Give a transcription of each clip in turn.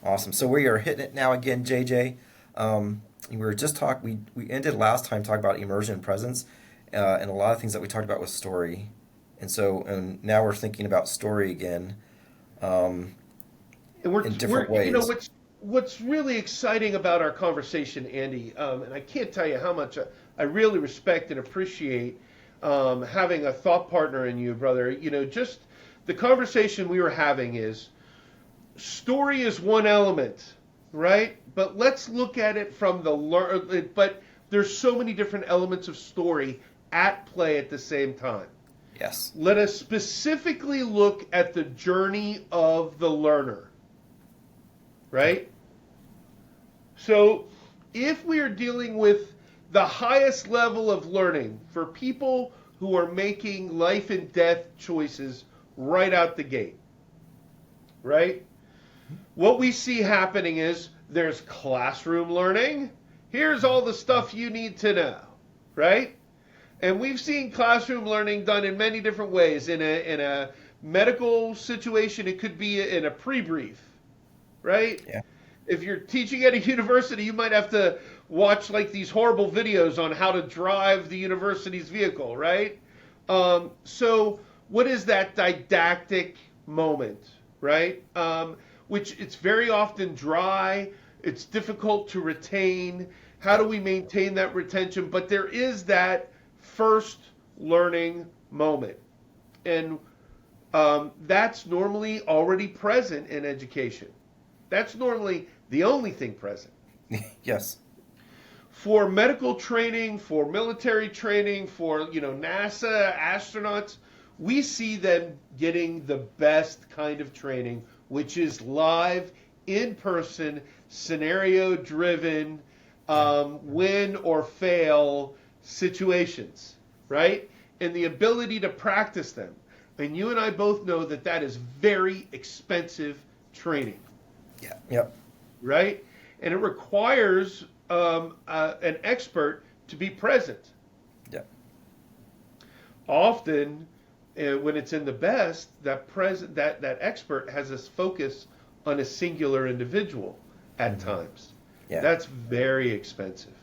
Awesome. So we are hitting it now again, JJ. We were just we ended last time talking about immersion and presence, and a lot of things that we talked about was story, and now we're thinking about story again, um, And in we're different you know ways. what's really exciting about our conversation, Andy, and I can't tell you how much I really respect and appreciate having a thought partner in you, brother. Just the conversation we were having is story is one element, right? But let's look at it from the learn. But there's so many different elements of story at play at the same time. Yes. Let us specifically look at the journey of the learner, Okay. right? So, if we are dealing with the highest level of learning for people who are making life and death choices right out the gate, right? What we see happening is there's classroom learning. Here's all the stuff you need to know, right? And we've seen classroom learning done in many different ways. In a medical situation, it could be in a pre-brief, right? Yeah. If you're teaching at a university, you might have to watch like these horrible videos on how to drive the university's vehicle, right? So, what is that didactic moment, right? Which it's very often dry. It's difficult to retain. How do Yep. we maintain that retention? But there is that first learning moment, and that's normally already present in education. That's normally the only thing present. Yes. For medical training, for military training, for NASA astronauts, we see them getting the best kind of training, which is live, in person, scenario driven, Yeah. win or fail situations, right? And the ability to practice them. And you and I both know that that is very expensive training, Yeah. Yep. right? And it requires an expert to be present. Yep. Often, when it's in the best, that expert has this focus on a singular individual at Hmm. times. Yeah. That's very expensive,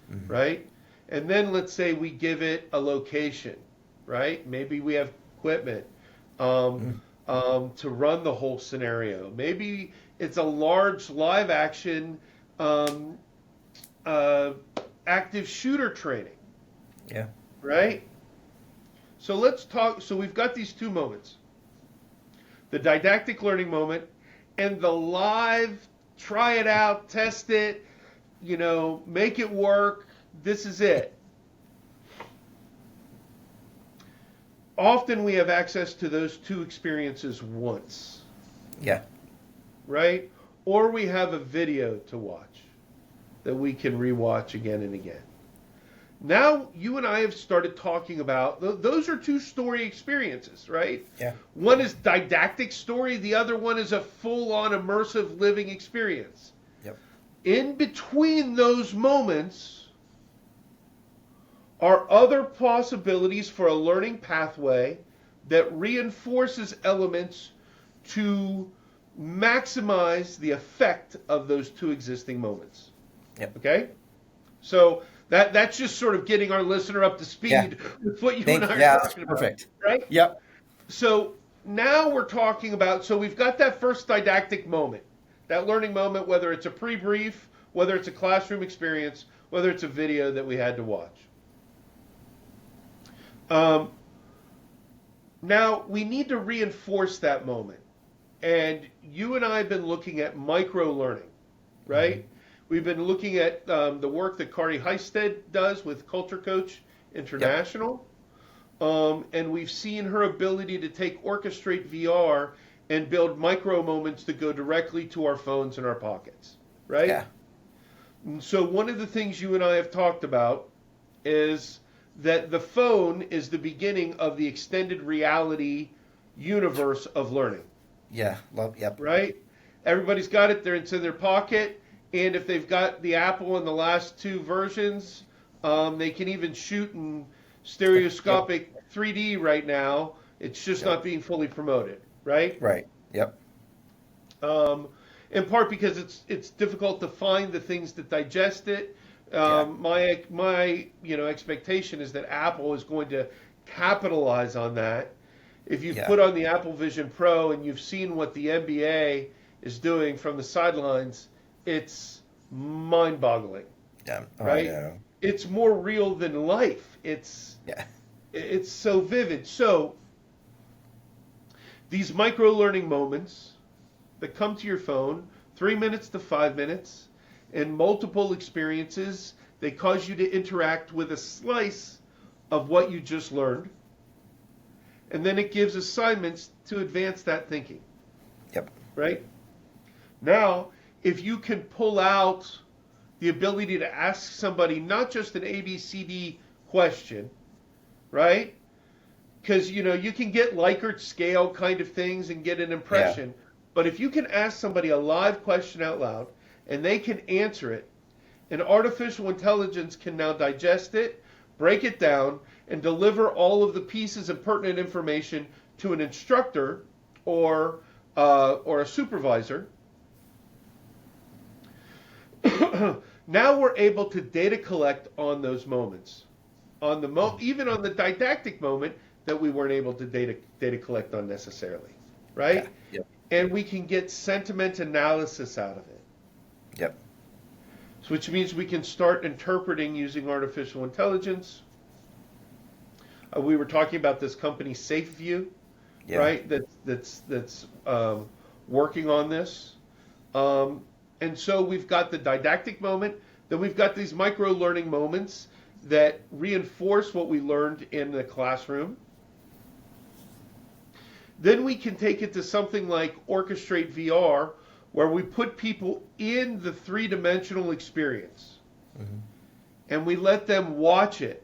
Hmm. right? And then let's say we give it a location, right? Maybe we have equipment um, Hmm. to run the whole scenario. Maybe it's a large live action um, uh, active shooter training, Yeah. right? So let's talk. So we've got these two moments: the didactic learning moment and the live, try it out, test it, make it work. This is it. Often we have access to those two experiences once, Yeah. right? Or we have a video to watch that we can rewatch again and again. Now you and I have started talking about those are two story experiences, right? Yeah. One is didactic story, the other one is a full-on immersive living experience. Yep. In between those moments are other possibilities for a learning pathway that reinforces elements to maximize the effect of those two existing moments. Yep. Okay? So that's just sort of getting our listener up to Yeah. speed with what you and Thank. I are Yeah. That's talking about, perfect. right? Yep. So now we're talking about, so we've got that first didactic moment, that learning moment, whether it's a pre-brief, whether it's a classroom experience, whether it's a video that we had to watch. Um, Now we need to reinforce that moment. And you and I have been looking at micro learning, Hmm. right? We've been looking at the work that Kari Heisted does with Culture Coach Yep. International. And we've seen her ability to take Orchestrate VR and build micro moments that go directly to our phones and our pockets, right? Yeah. And so one of the things you and I have talked about is that the phone is the beginning of the extended reality universe of learning, Yeah. Love. Yep. right? Everybody's got it, it's in their pocket, and if they've got the Apple in the last two versions, they can even shoot in Yep. stereoscopic 3D right now. It's just Yep. not being fully promoted, right? Right. Yep. Um, in part because it's difficult to find the things that digest it. Yeah. My expectation is that Apple is going to capitalize on that. If you've Yeah. put on the Apple Vision Pro and you've seen what the NBA is doing from the sidelines, it's mind-boggling, Yeah. Oh, I right? know. It's more real than life. Yeah. It's so vivid. So these micro learning moments that come to your phone, 3 minutes to 5 minutes, and multiple experiences, they cause you to interact with a slice of what you just learned. And then it gives assignments to advance that thinking, Yep. right? Now, if you can pull out the ability to ask somebody not just an ABCD question, right? Because you can get Likert scale kind of things and get an Yeah. impression, but if you can ask somebody a live question out loud and they can answer it, and artificial intelligence can now digest it, break it down, and deliver all of the pieces of pertinent information to an instructor or a supervisor. Now we're able to data collect on those moments, on the even on the didactic moment that we weren't able to data collect on necessarily, Yeah. right? Yep. And we can get sentiment analysis out of it. Yep. So which means we can start interpreting using artificial intelligence. We were talking about this company SafeView, Yeah. right? That's working on this. And so we've got the didactic moment, then we've got these micro learning moments that reinforce what we learned in the classroom. Then we can take it to something like Orchestrate VR, where we put people in the three-dimensional experience Mm-hmm. and we let them watch it.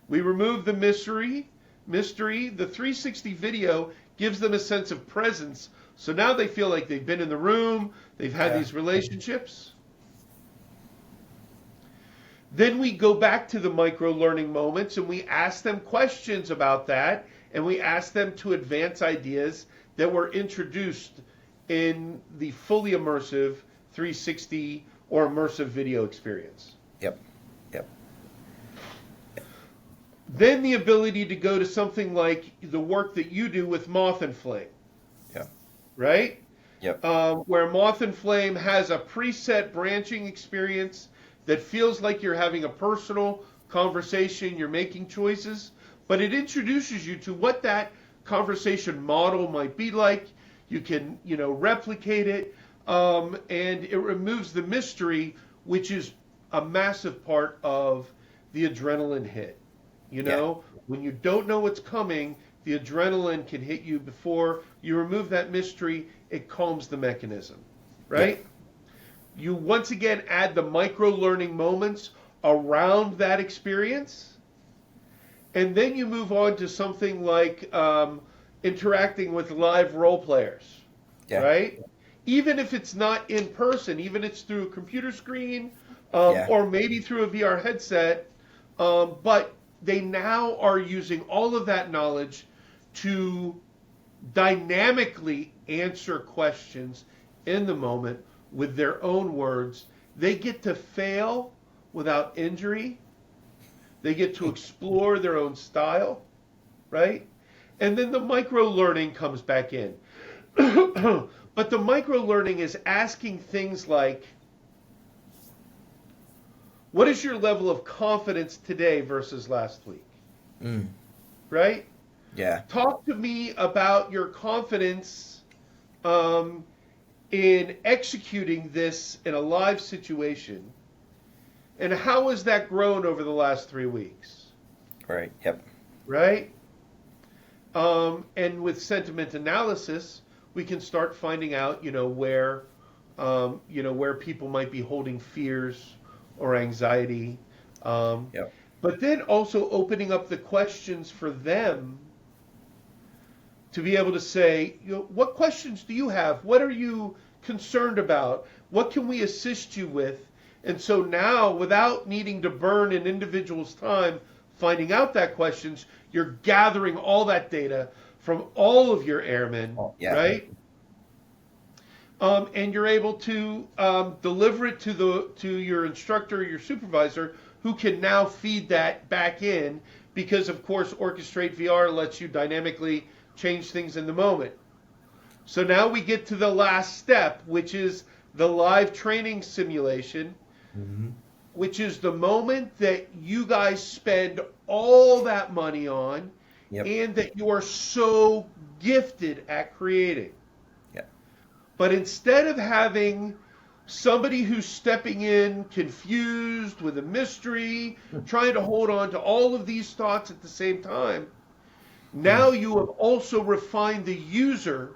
We remove the mystery. The 360 video gives them a sense of presence. So now they feel like they've been in the room, they've had Yeah. these relationships. Then we go back to the micro learning moments and we ask them questions about that, and we ask them to advance ideas that were introduced in the fully immersive 360 or immersive video experience. Yep. Yep. Then the ability to go to something like the work that you do with Moth and Flame, Yeah. right? Yep. Where Moth and Flame has a preset branching experience that feels like you're having a personal conversation, you're making choices, but it introduces you to what that conversation model might be like. You can, replicate it, and it removes the mystery, which is a massive part of the adrenaline hit. Yeah. When you don't know what's coming, the adrenaline can hit you before you remove that mystery. It calms the mechanism, right? Yep. You once again add the micro learning moments around that experience, and then you move on to something like interacting with live role players, Yeah. right? Even if it's not in person, even if it's through a computer screen, Yeah. or maybe through a VR headset, but they now are using all of that knowledge to dynamically answer questions in the moment with their own words. They get to fail without injury. They get to explore their own style, right? And then the micro learning comes back in. But the micro learning is asking things like, what is your level of confidence today versus last week? Mm. Right? Yeah. Talk to me about your confidence in executing this in a live situation, and how has that grown over the last 3 weeks? Right. Yep. Right? And with sentiment analysis, we can start finding out, where people might be holding fears or anxiety. Yep. But then also opening up the questions for them to be able to say, what questions do you have? What are you concerned about? What can we assist you with? And so now, without needing to burn an individual's time finding out that questions, you're gathering all that data from all of your airmen, Oh, yeah. right? and you're able to deliver it to your instructor or your supervisor, who can now feed that back in, because of course Orchestrate VR lets you dynamically change things in the moment. So now we get to the last step, which is the live training simulation, Hmm. which is the moment that you guys spend all that money on Yep. and that you are so gifted at creating. Yeah. But instead of having somebody who's stepping in confused with a mystery, trying to hold on to all of these thoughts at the same time, Mm. now you have also refined the user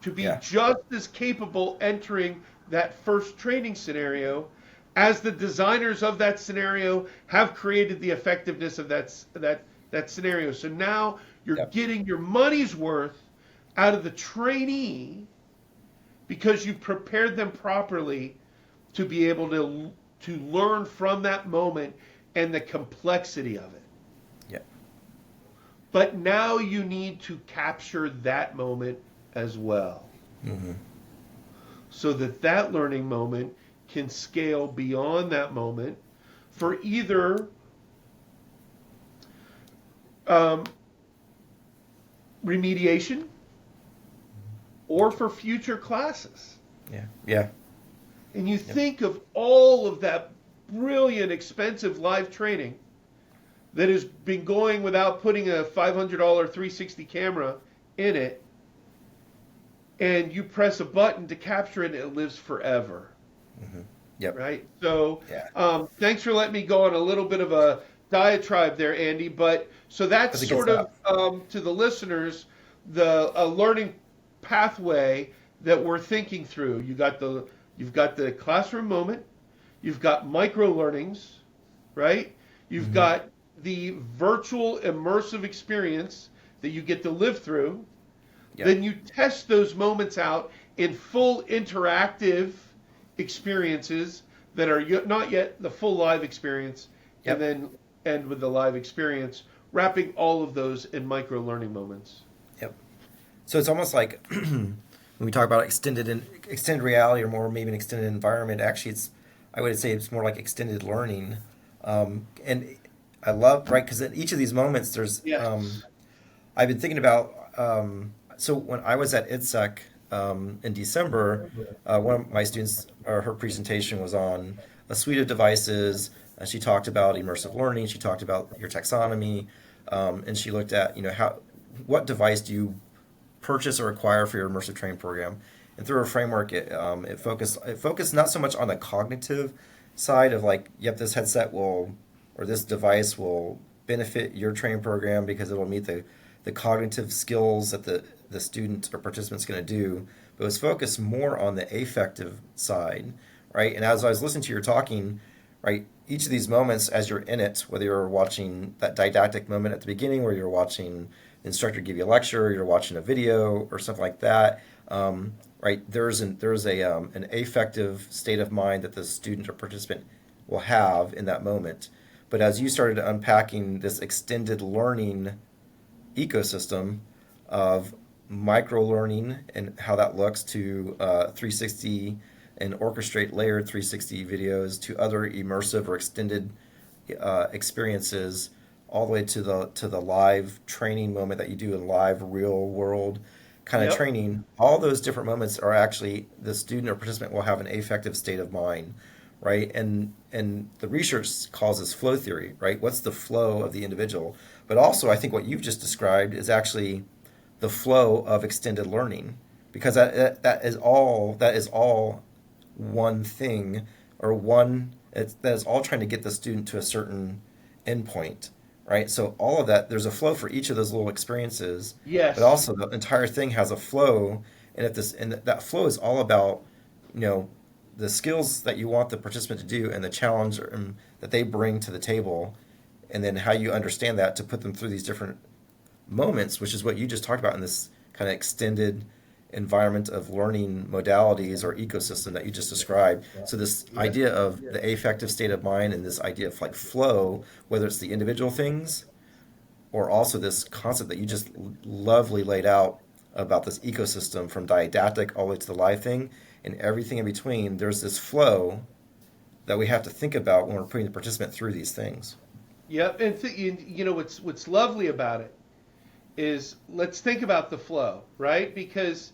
to be Yeah. just as capable entering that first training scenario as the designers of that scenario have created the effectiveness of that scenario. So now you're Yep. getting your money's worth out of the trainee because you prepared them properly to be able to learn from that moment and the complexity of it. Yep. But now you need to capture that moment as well, Hmm. so that that learning moment can scale beyond that moment for either um, remediation or for future classes. Yeah. Yeah. And you Yep. think of all of that brilliant, expensive live training that has been going without putting a $500 360 camera in it, and you press a button to capture it, and it lives forever, Hmm. Yep. right? So, Yeah. thanks for letting me go on a little bit of a diatribe there, Andy. But so that's That's a good sort of stuff. to the listeners the a learning pathway that we're thinking through. You've got the classroom moment, you've got micro learnings, right? You've Hmm. got the virtual immersive experience that you get to live through. Yep. Then you test those moments out in full interactive experiences that are not yet the full live experience, and Yep. then end with the live experience, wrapping all of those in micro learning moments. Yep. So it's almost like when we talk about extended reality, or more maybe an extended environment. Actually, it's I would say it's more like extended learning. And I love, right, because in each of these moments, there's Yes. I've been thinking about. So when I was at ITSEC in December, one of my students, or her presentation was on a suite of devices. She talked about immersive learning. She talked about your taxonomy, and she looked at what device do you purchase or acquire for your immersive training program. And through a framework, it focused not so much on the cognitive side of like, yep, this headset will or this device will benefit your training program because it'll meet the cognitive skills that the student or participant's going to do, but it was focused more on the affective side, right? And as I was listening to your talking, right, each of these moments as you're in it, whether you're watching that didactic moment at the beginning where you're watching the instructor give you a lecture, you're watching a video or something like that, right, there's an affective state of mind that the student or participant will have in that moment. But as you started unpacking this extended learning ecosystem of micro learning and how that looks to 360 and orchestrate layered 360 videos to other immersive or extended experiences, all the way to the live training moment that you do in live real world kind of Yep. training. All those different moments are actually the student or participant will have an affective state of mind, right? And the research calls this flow theory, right? What's the flow of the individual? But also, I think what you've just described is actually the flow of extended learning, because that is all one thing, or that is all trying to get the student to a certain endpoint, right? So all of that, there's a flow for each of those little experiences, but Yes. also the entire thing has a flow, and that flow is all about, you know, the skills that you want the participant to do and the challenge that they bring to the table, and then how you understand that to put them through these different moments, which is what you just talked about in this kind of extended environment of learning modalities or ecosystem that you just described. So this idea of the affective state of mind and this idea of like flow, whether it's the individual things or also this concept that you just lovely laid out about this ecosystem from didactic all the way to the live thing and everything in between. There's this flow that we have to think about when we're putting the participant through these things. Yep. And you know what's lovely about it is, let's think about the flow, right? Because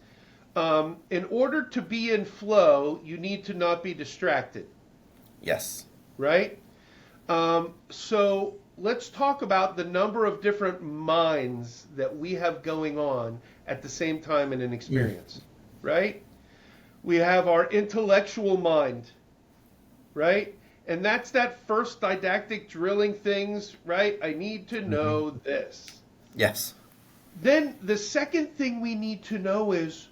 in order to be in flow, you need to not be distracted, Yes. right? So let's talk about the number of different minds that we have going on at the same time in an experience, right? We have our intellectual mind, right? And that's that first didactic drilling things, right? I need to know this. Yes. Then the second thing we need to know is,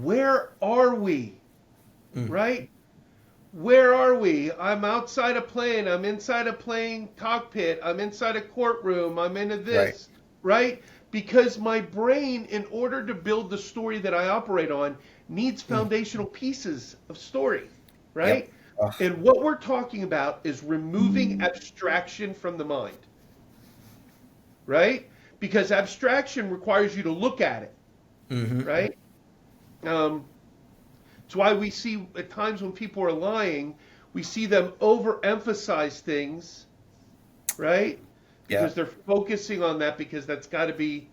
where are we? Right? Where are we? I'm outside a plane. I'm inside a plane cockpit. I'm inside a courtroom. I'm into this. Right? Because my brain, in order to build the story that I operate on, needs foundational pieces of story. Right? Yep. And what we're talking about is removing abstraction from the mind. Right? Because abstraction requires you to look at it. Right? It's why we see at times when people are lying, we see them overemphasize things, right? Because Yeah. they're focusing on that, because that's got to be,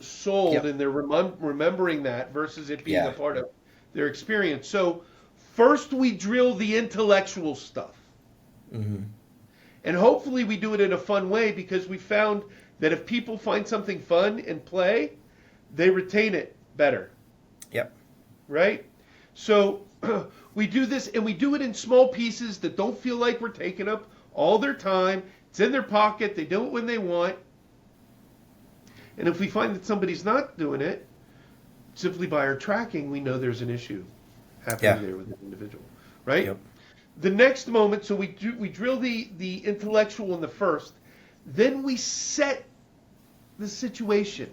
sold, Yep. and they're remembering that versus it being a Yeah. part of their experience. So first we drill the intellectual stuff. And hopefully we do it in a fun way, because we found that if people find something fun and play, they retain it better. Yep. Right? So we do this, and we do it in small pieces that don't feel like we're taking up all their time. It's in their pocket. They do it when they want. And if we find that somebody's not doing it, simply by our tracking, we know there's an issue happening there with an individual. Right? Yep. The next moment, so we drill the intellectual in the first. Then we set the situation.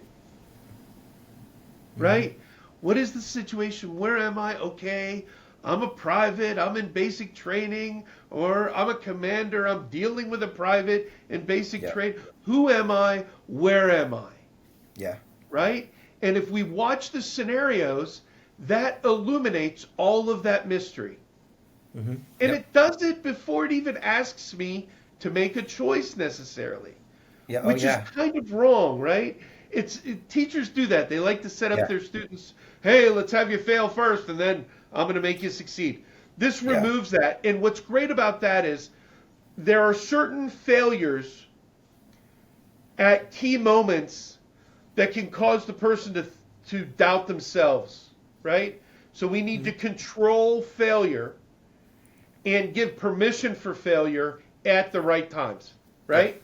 Right? What is the situation? Where am I? Okay, I'm a private. I'm in basic training. Or I'm a commander. I'm dealing with a private in basic training. Who am I? Where am I? Yeah. Right? And if we watch the scenarios, that illuminates all of that mystery. And it does it before it even asks me to make a choice necessarily. Yeah. Which is kind of wrong, right? Teachers do that. They like to set up Yeah. their students, hey, let's have you fail first, and then I'm going to make you succeed. This removes that. And what's great about that is there are certain failures at key moments that can cause the person to doubt themselves, right? So we need to control failure and give permission for failure at the right times, right?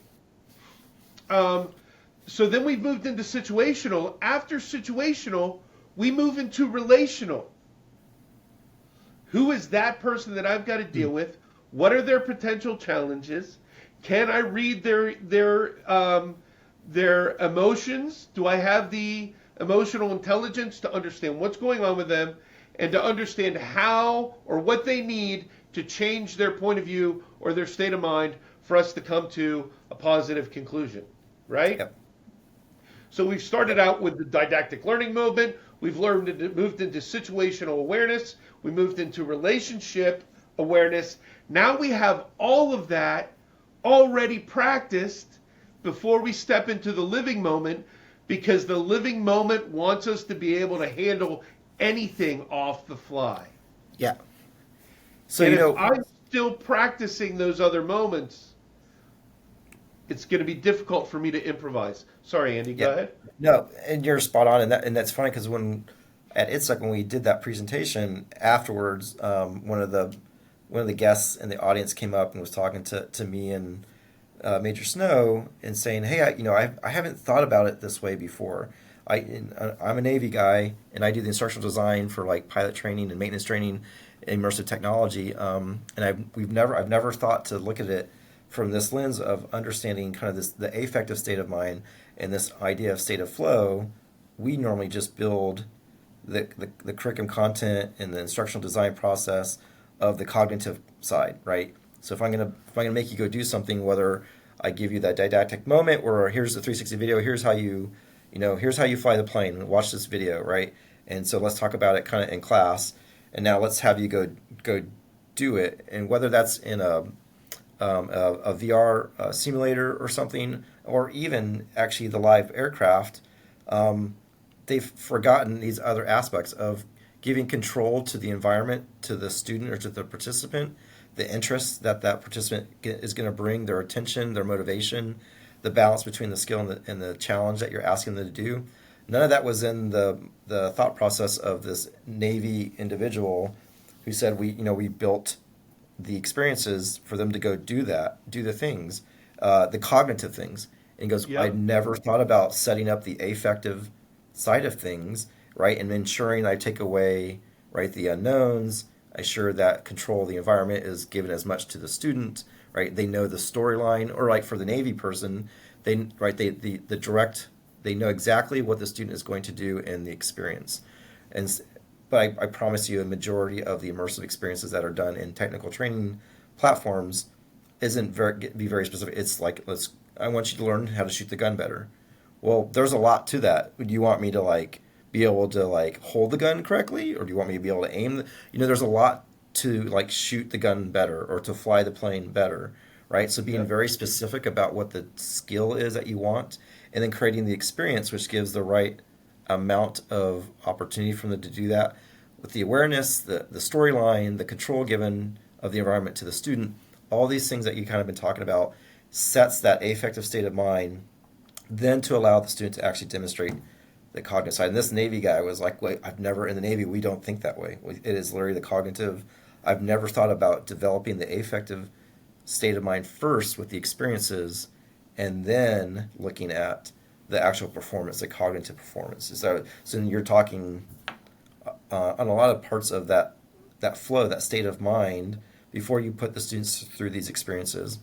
So then we've moved into situational. After situational, we move into relational. Who is that person that I've got to deal with? What are their potential challenges? Can I read their emotions? Do I have the emotional intelligence to understand what's going on with them and to understand how or what they need to change their point of view or their state of mind for us to come to a positive conclusion, right? Yep. So we've started out with the didactic learning movement. We've moved into situational awareness. We moved into relationship awareness. Now we have all of that already practiced before we step into the living moment, because the living moment wants us to be able to handle anything off the fly. Yeah. So, and if I'm still practicing those other moments, it's going to be difficult for me to improvise. Sorry, Andy, go ahead. No, and you're spot on, and that's funny because when at ITSEC when we did that presentation afterwards, one of the guests in the audience came up and was talking to me and Major Snow and saying, "Hey, I haven't thought about it this way before. I'm a Navy guy and I do the instructional design for like pilot training and maintenance training, immersive technology, and I've never thought to look at it from this lens of understanding kind of the affective state of mind and this idea of state of flow. We normally just build the curriculum content and the instructional design process of the cognitive side, right? So if I'm gonna make you go do something, whether I give you that didactic moment or here's the 360 video, here's how you here's how you fly the plane. Watch this video, right? And so let's talk about it kind of in class. And now let's have you go do it. And whether that's in a VR simulator or something, or even actually the live aircraft, they've forgotten these other aspects of giving control to the environment, to the student or to the participant, the interests that that participant is going to bring, their attention, their motivation, the balance between the skill and the challenge that you're asking them to do. None of that was in the thought process of this Navy individual who said we built the experiences for them to go do the things, the cognitive things. And he goes, I Yep. never thought about setting up the affective side of things, right? And ensuring I take away, right, the unknowns. I ensure that control of the environment is given as much to the student, right? They know the storyline, or like for the Navy person, the direct, they know exactly what the student is going to do in the experience. And but I promise you, a majority of the immersive experiences that are done in technical training platforms isn't be very specific. It's like, I want you to learn how to shoot the gun better. Well, there's a lot to that. Do you want me to be able to hold the gun correctly, or do you want me to be able to aim? There's a lot to shoot the gun better or to fly the plane better, right? So being Yep. very specific about what the skill is that you want, and then creating the experience which gives the right amount of opportunity for them to do that with the awareness, the storyline, the control given of the environment to the student. All these things that you kind of been talking about sets that affective state of mind, then to allow the student to actually demonstrate the cognitive side. And this Navy guy was like, wait, I've never, in the Navy, we don't think that way. It is literally the cognitive. I've never thought about developing the affective state of mind first with the experiences and then looking at the actual performance, the cognitive performance. So you're talking on a lot of parts of that flow, that state of mind, before you put the students through these experiences.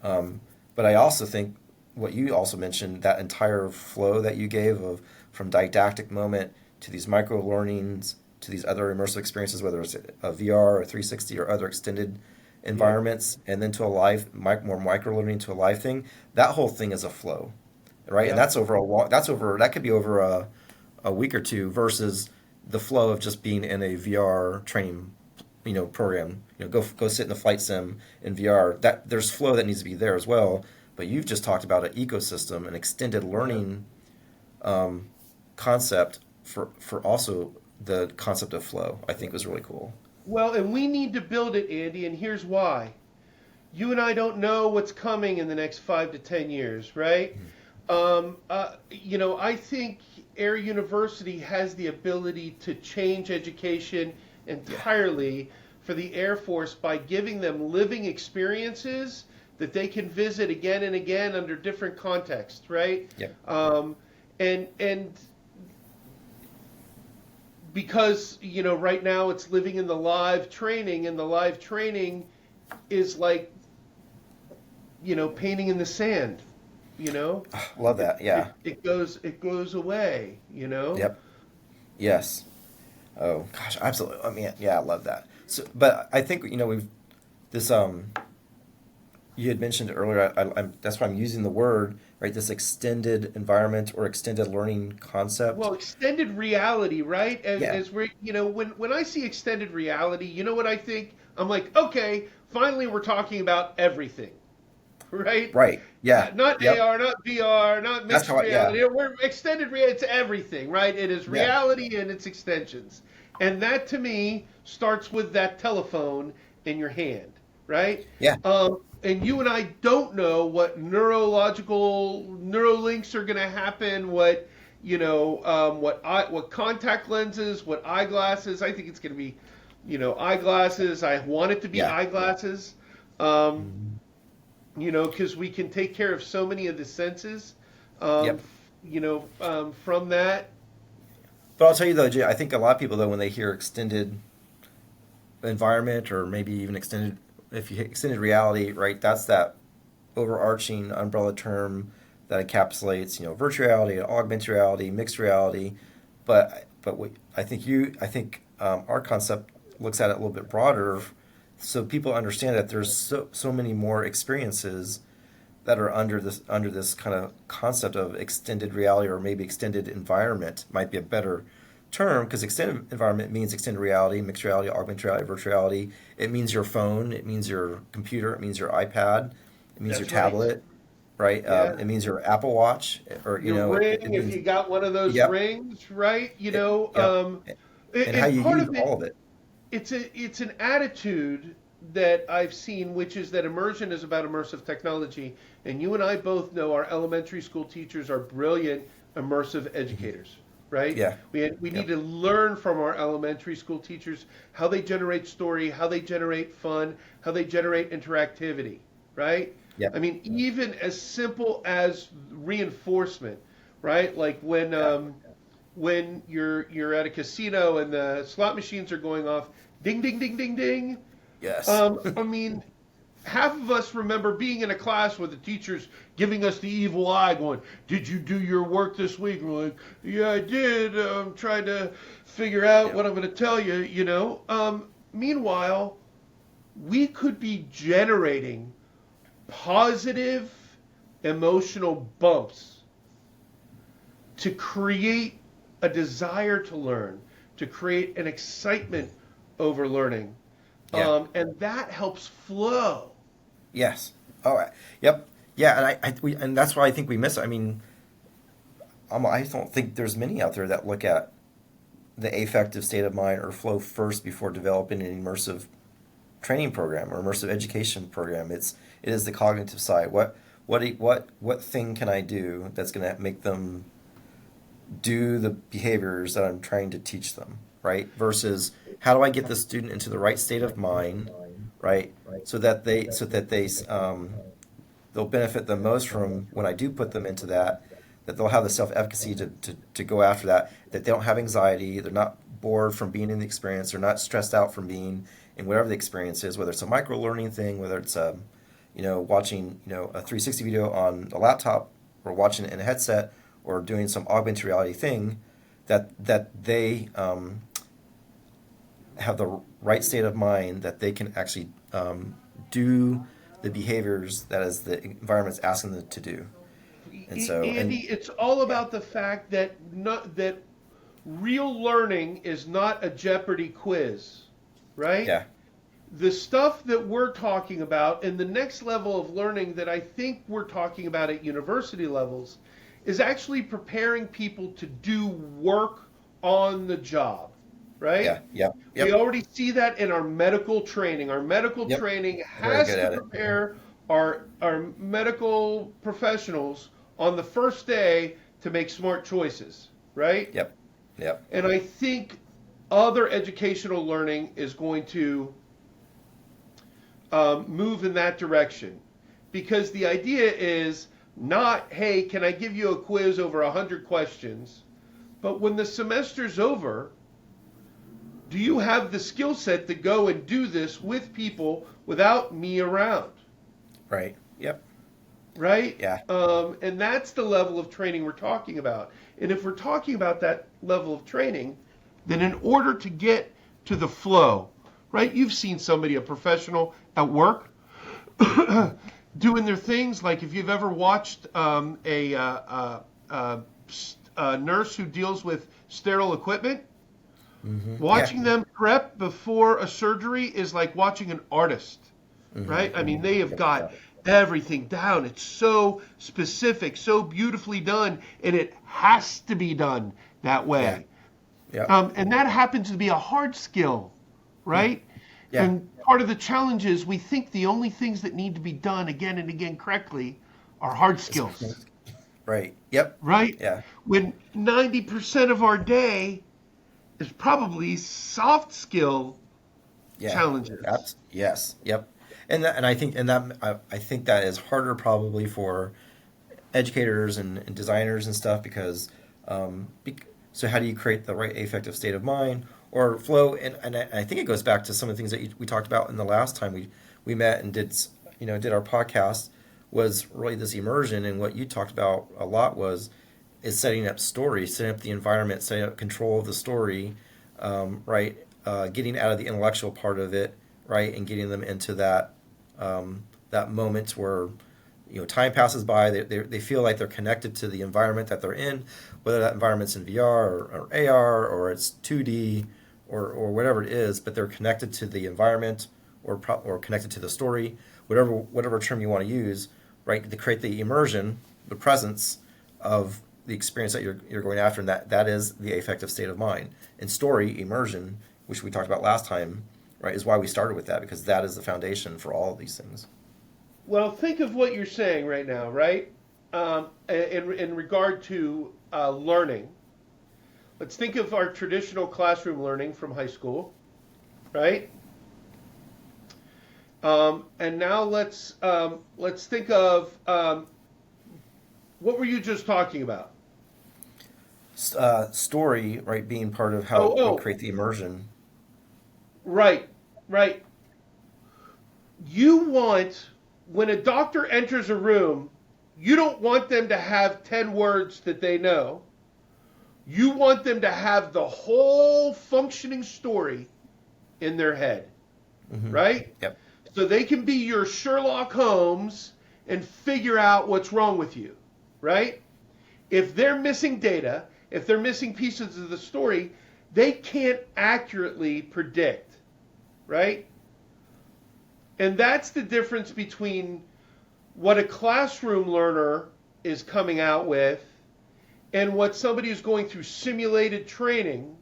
But I also think what you also mentioned, that entire flow that you gave of from didactic moment to these micro learnings to these other immersive experiences, whether it's a VR or 360 or other extended Yep. environments, and then to a live, more micro learning to a live thing. That whole thing is a flow, right? And Yep. that's over a long. That could be over a week or two versus the flow of just being in a VR training, program. Go sit in a flight sim in VR. That there's flow that needs to be there as well. But you've just talked about an ecosystem, an extended Yep. learning concept for also the concept of flow. I think was really cool. Well, and we need to build it, Andy, and here's why. You and I don't know what's coming in the next 5 to 10 years, right? I think Air University has the ability to change education Yeah. entirely for the Air Force by giving them living experiences that they can visit again and again under different contexts, right? Yep. And because right now it's living in the live training, and the live training is like painting in the sand. You know, Love it that. it, Yeah. it goes away. You know. Yep. Yes. Oh gosh, absolutely. I mean, yeah, I love that. So, but I think we've this you had mentioned earlier. That's why I'm using the word, right. This extended environment or extended learning concept. Well, extended reality, right? Yeah. As we, when I see extended reality, you know what I think? I'm like, okay, finally we're talking about everything, right? Right. Yeah. Not Yep. AR, not VR, not That's mixed how. Yeah. reality. We're extended reality. It's everything, right? It is Yeah. reality and its extensions. And that to me starts with that telephone in your hand, right? Yeah. And you and I don't know what neurolinks are going to happen, what contact lenses, what eyeglasses. I think it's going to be, eyeglasses. I want it to be Yeah. eyeglasses. Um, Mhm. because we can take care of so many of the senses, um, Yep. from that. But I'll tell you though, Jay, I think a lot of people though, when they hear extended environment or maybe even if you hit extended reality, right? That's that overarching umbrella term that encapsulates, virtual reality, augmented reality, mixed reality. But I think our concept looks at it a little bit broader, so people understand that there's so many more experiences that are under this kind of concept of extended reality, or maybe extended environment might be a better term, because extended environment means extended reality, mixed reality, augmented reality, virtual reality. It means your phone, it means your computer, it means your iPad, it means your That's right. tablet, right? Yeah. It means your Apple Watch, or Your it ring, if means, you got one of those yep, rings, right? yep, and how And you part use of it, all of it. it's an attitude that I've seen, which is that immersion is about immersive technology. And you and I both know our elementary school teachers are brilliant immersive Hmm. educators, right? Yeah, We need yep, to learn from our elementary school teachers how they generate story, how they generate fun, how they generate interactivity, right? yep, I mean, even as simple as reinforcement, right? Like yeah, when you're at a casino and the slot machines are going off, ding ding ding ding ding. yes, I mean, half of us remember being in a class with the teachers giving us the evil eye, going, "Did you do your work this week?" And we're like, "Yeah, I did. I'm trying to figure out yep, what I'm going to tell you." Meanwhile, we could be generating positive emotional bumps to create a desire to learn, to create an excitement over learning. yeah. And that helps flow. Yes. All right. Yep. Yeah, and that's why I think we miss it. I mean, I don't think there's many out there that look at the affective state of mind or flow first before developing an immersive training program or immersive education program. It is the cognitive side. What thing can I do that's going to make them do the behaviors that I'm trying to teach them, right? Versus how do I get the student into the right state of mind, right? So that they'll benefit the most from when I do put them into that, that they'll have the self-efficacy to go after that, that they don't have anxiety, they're not bored from being in the experience, they're not stressed out from being in whatever the experience is, whether it's a micro learning thing, whether it's watching a 360 video on a laptop, or watching it in a headset, or doing some augmented reality thing, that they have the right state of mind, that they can actually do the behaviors that is the environment's asking them to do. And so, Andy, and it's all yeah, about the fact that real learning is not a Jeopardy quiz, right? yeah, The stuff that we're talking about and the next level of learning that I think we're talking about at university levels is actually preparing people to do work on the job, right? yeah, yep, We yep, already see that in our medical training. Our medical yep. training Very has good to at it. prepare our medical professionals on the first day to make smart choices, right? Yep, yep, And I think other educational learning is going to move in that direction, because the idea is not, hey, can I give you a quiz over 100 questions? But when the semester's over, do you have the skill set to go and do this with people without me around? right, yep, Right? yeah, And that's the level of training we're talking about. And if we're talking about that level of training, then in order to get to the flow, right? You've seen somebody, a professional at work, doing their things. Like if you've ever watched a nurse who deals with sterile equipment, yeah, watching them prep before a surgery is like watching an artist, right? I mean, they have yep, got everything down. It's so specific, so beautifully done, and it has to be done that yeah, way. yep, And that happens to be a hard skill, right? yeah, And part of the challenge is we think the only things that need to be done again and again correctly are hard it's skills, right, yep, right? yeah, When 90% of our day is probably soft skill yeah, challenges. yes, yep. And I think I think that is harder probably for educators and designers and stuff, because so how do you create the right affective state of mind or flow? And I think it goes back to some of the things that we talked about in the last time we met and did our podcast, was really this immersion. And what you talked about a lot is setting up stories, setting up the environment, setting up control of the story, right? Getting out of the intellectual part of it, right, and getting them into that moment time passes by, they feel like they're connected to the environment that they're in, whether that environment's in VR or AR or it's 2D or whatever it is, but they're connected to the environment or connected to the story, whatever term you want to use, right? To create the immersion, the presence of the experience that you're going after, and that is the affective state of mind. And story immersion, which we talked about last time, right, is why we started with that, because that is the foundation for all of these things. Well, think of what you're saying right now, right? In regard to learning, let's think of our traditional classroom learning from high school, right? And now let's think of what were you just talking about? Story, right, being part of Oh, how we oh, create the immersion. right, right. You want, when a doctor enters a room, you don't want them to have 10 words that they know. You want them to have the whole functioning story in their head, Hmm. right? Yep. So they can be your Sherlock Holmes and figure out what's wrong with you, right? If they're missing data, if they're missing pieces of the story, they can't accurately predict, right? And that's the difference between what a classroom learner is coming out with and what somebody who's going through simulated training,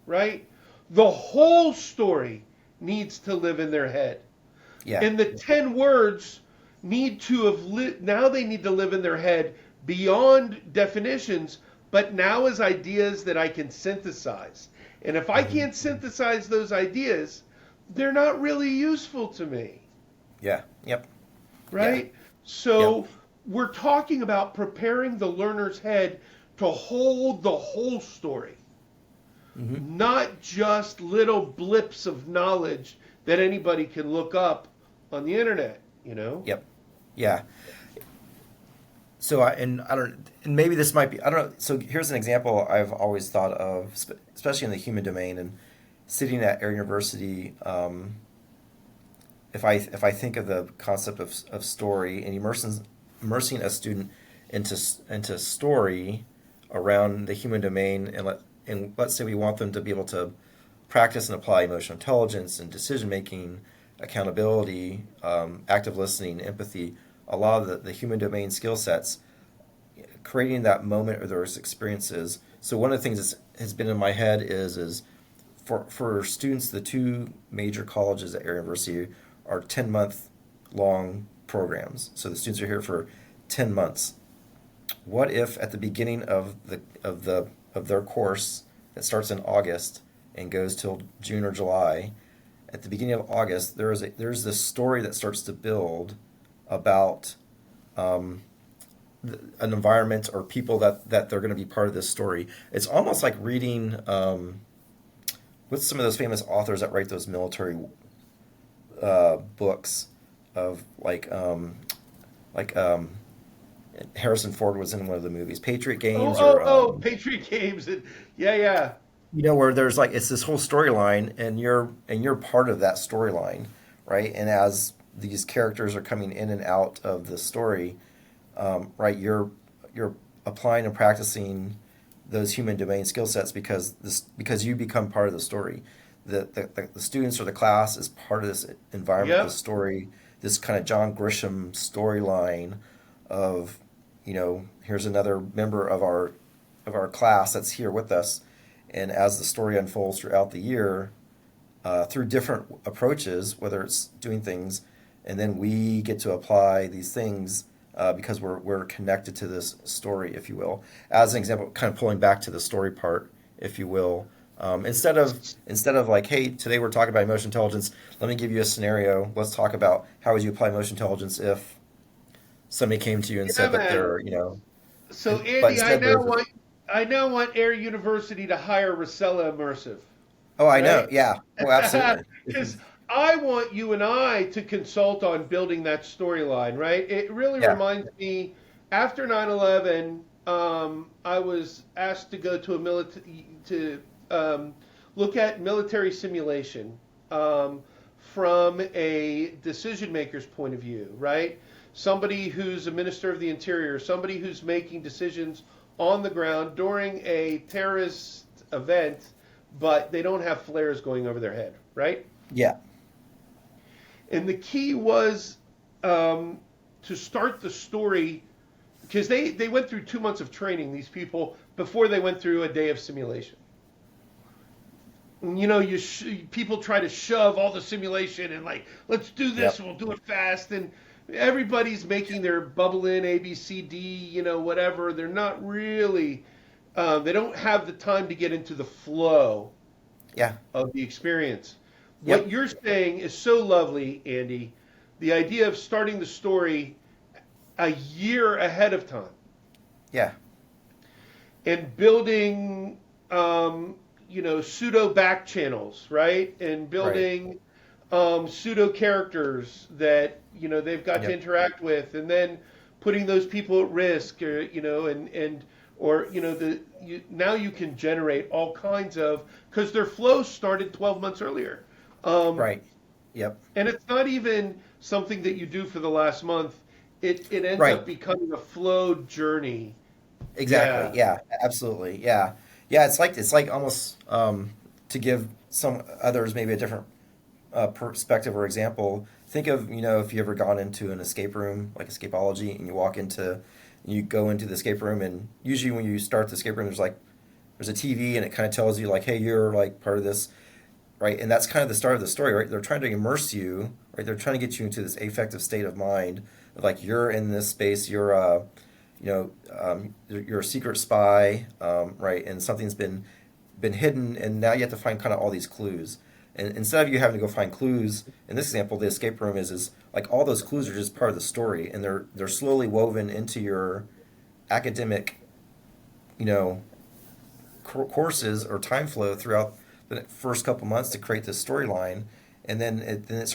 right? The whole story needs to live in their head. Yeah. And the 10 words need to have now they need to live in their head beyond definitions, but now as ideas that I can synthesize. And if I Hmm. can't synthesize those ideas, they're not really useful to me, Yeah. Yep. Yeah. right? Yep. So we're talking about preparing the learner's head to hold the whole story, Hmm. not just little blips of knowledge that anybody can look up on the internet, you know? Yep. Yeah. So I don't, and maybe this might be, I don't know. So here's an example I've always thought of, especially in the human domain and sitting at Air University. If I think of the concept of story and immersing a student into story around the human domain, and let's say we want them to be able to practice and apply emotional intelligence and decision making, accountability, active listening, empathy, a lot of the human domain skill sets, creating that moment or those experiences. So one of the things that has been in my head is for students, the two major colleges at Air University are 10-month long programs. So the students are here for 10 months. What if at the beginning of their course that starts in August and goes till June or July, at the beginning of August there's this story that starts to build about um, an environment or people that they're going to be part of this story. It's almost like reading with some of those famous authors that write those military books of like Harrison Ford was in one of the movies, Patriot Oh, Games, oh, or oh, Patriot Games. Yeah, yeah. where there's like it's this whole storyline, and you're part of that storyline, right? And as these characters are coming in and out of the story, right, you're applying and practicing those human domain skill sets because you become part of the story. The students or the class is part of this environment, this Yep. story, this kind of John Grisham storyline of, here's another member of our class that's here with us, and as the story unfolds throughout the year, through different approaches, whether it's doing things, and then we get to apply these things because we're connected to this story, if you will. As an example, kind of pulling back to the story part, if you will. Instead of like, hey, today we're talking about emotional intelligence. Let me give you a scenario. Let's talk about how would you apply emotional intelligence if somebody came to you and Yeah, said that man. they're, So but Andy, instead there's this, I now want Air University to hire Rosella Immersive, oh, I know, right? yeah, oh, absolutely. This Because is, I want you and I to consult on building that storyline, right? It really yeah. reminds me, after 9/11, I was asked to go to a look at military simulation from a decision maker's point of view, right? somebody who's a minister of the interior, somebody who's making decisions on the ground during a terrorist event, but they don't have flares going over their head, right? Yeah. And the key was to start the story because they went through 2 months of training, these people, before they went through a day of simulation. You know, people try to shove all the simulation and like, let's do this, Yep. and we'll do it fast, and everybody's making their bubble in A, B, C, D, whatever. They're not really, they don't have the time to get into the flow Yeah. of the experience. What Yep. you're saying is so lovely, Andy. The idea of starting the story a year ahead of time Yeah. and building, pseudo back channels, right? And Right. building pseudo characters that they've got to Yep. interact with, and then putting those people at risk, or now you can generate all kinds of because their flow started 12 months earlier. Um, Right. Yep. And it's not even something that you do for the last month. It ends Right. up becoming a flow journey. Exactly. Yeah. Yeah. Absolutely. Yeah. Yeah. It's like almost to give some others maybe a different perspective or example. Think of if you ever gone into an escape room like escapology, and you go into the escape room, and usually when you start the escape room, there's a TV, and it kind of tells you like, hey, you're like part of this, right? And that's kind of the start of the story, right? They're trying to immerse you, right? They're trying to get you into this affective state of mind, of like you're in this space, you're a secret spy, right? And something's been hidden, and now you have to find kind of all these clues. And instead of you having to go find clues, in this example, the escape room is like all those clues are just part of the story, and they're slowly woven into your academic, you know, courses or time flow throughout the first couple months to create this storyline, and then you're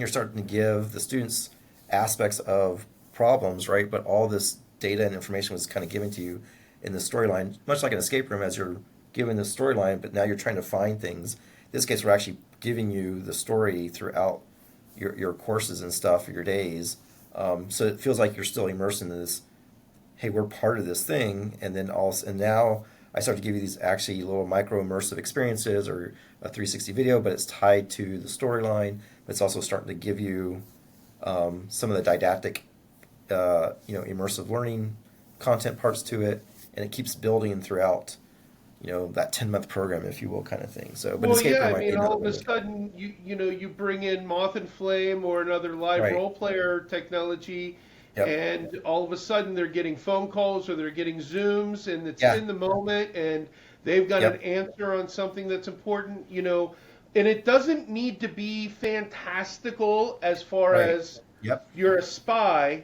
starting to give the students aspects of problems, right? But all this data and information was kind of given to you in the storyline, much like an escape room as you're given the storyline, but now you're trying to find things. In this case, we're actually giving you the story throughout your courses and stuff, your days. So it feels like you're still immersed in this. Hey, we're part of this thing, and now I start to give you these actually little micro immersive experiences or a 360 video, but it's tied to the storyline. But it's also starting to give you some of the didactic, immersive learning content parts to it, and it keeps building throughout, that 10-month program, if you will, kind of thing. So, but Well, escape yeah, room I might be mean, another all of way a to. sudden, you bring in Moth and Flame or another live Right. role player technology, Yep. and all of a sudden they're getting phone calls or they're getting Zooms, and it's Yeah. in the moment, and they've got an Yep. answer on something that's important. And it doesn't need to be fantastical as far Right. as Yep. you're a spy,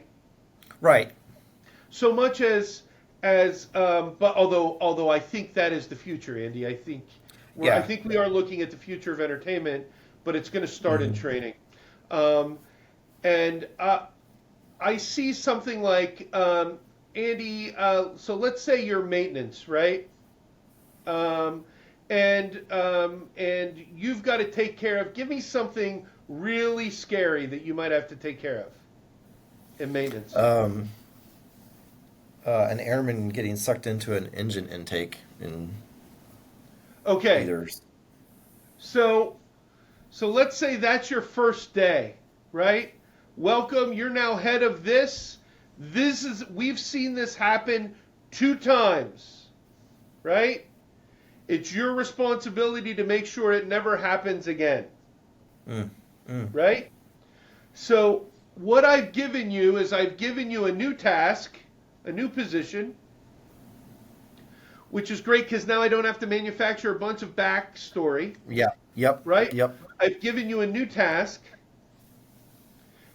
Right. so much but although I think that is the future, Andy. I Yeah. think we are looking at the future of entertainment, but it's going to start in Hmm. training. Um, and I see something like Andy. So let's say you're maintenance, right? Um, and you've got to take care of. Give me something really scary that you might have to take care of in maintenance. Um, an airman getting sucked into an engine intake in Okay, either. so let's say that's your first day, right? Welcome, you're now head of this. We've seen this happen 2 times, right? It's your responsibility to make sure it never happens again, Mm, mm, right? So what I've given you is I've given you a new task, a new position, which is great because now I don't have to manufacture a bunch of backstory, yeah. Yep. right? Yep. I've given you a new task.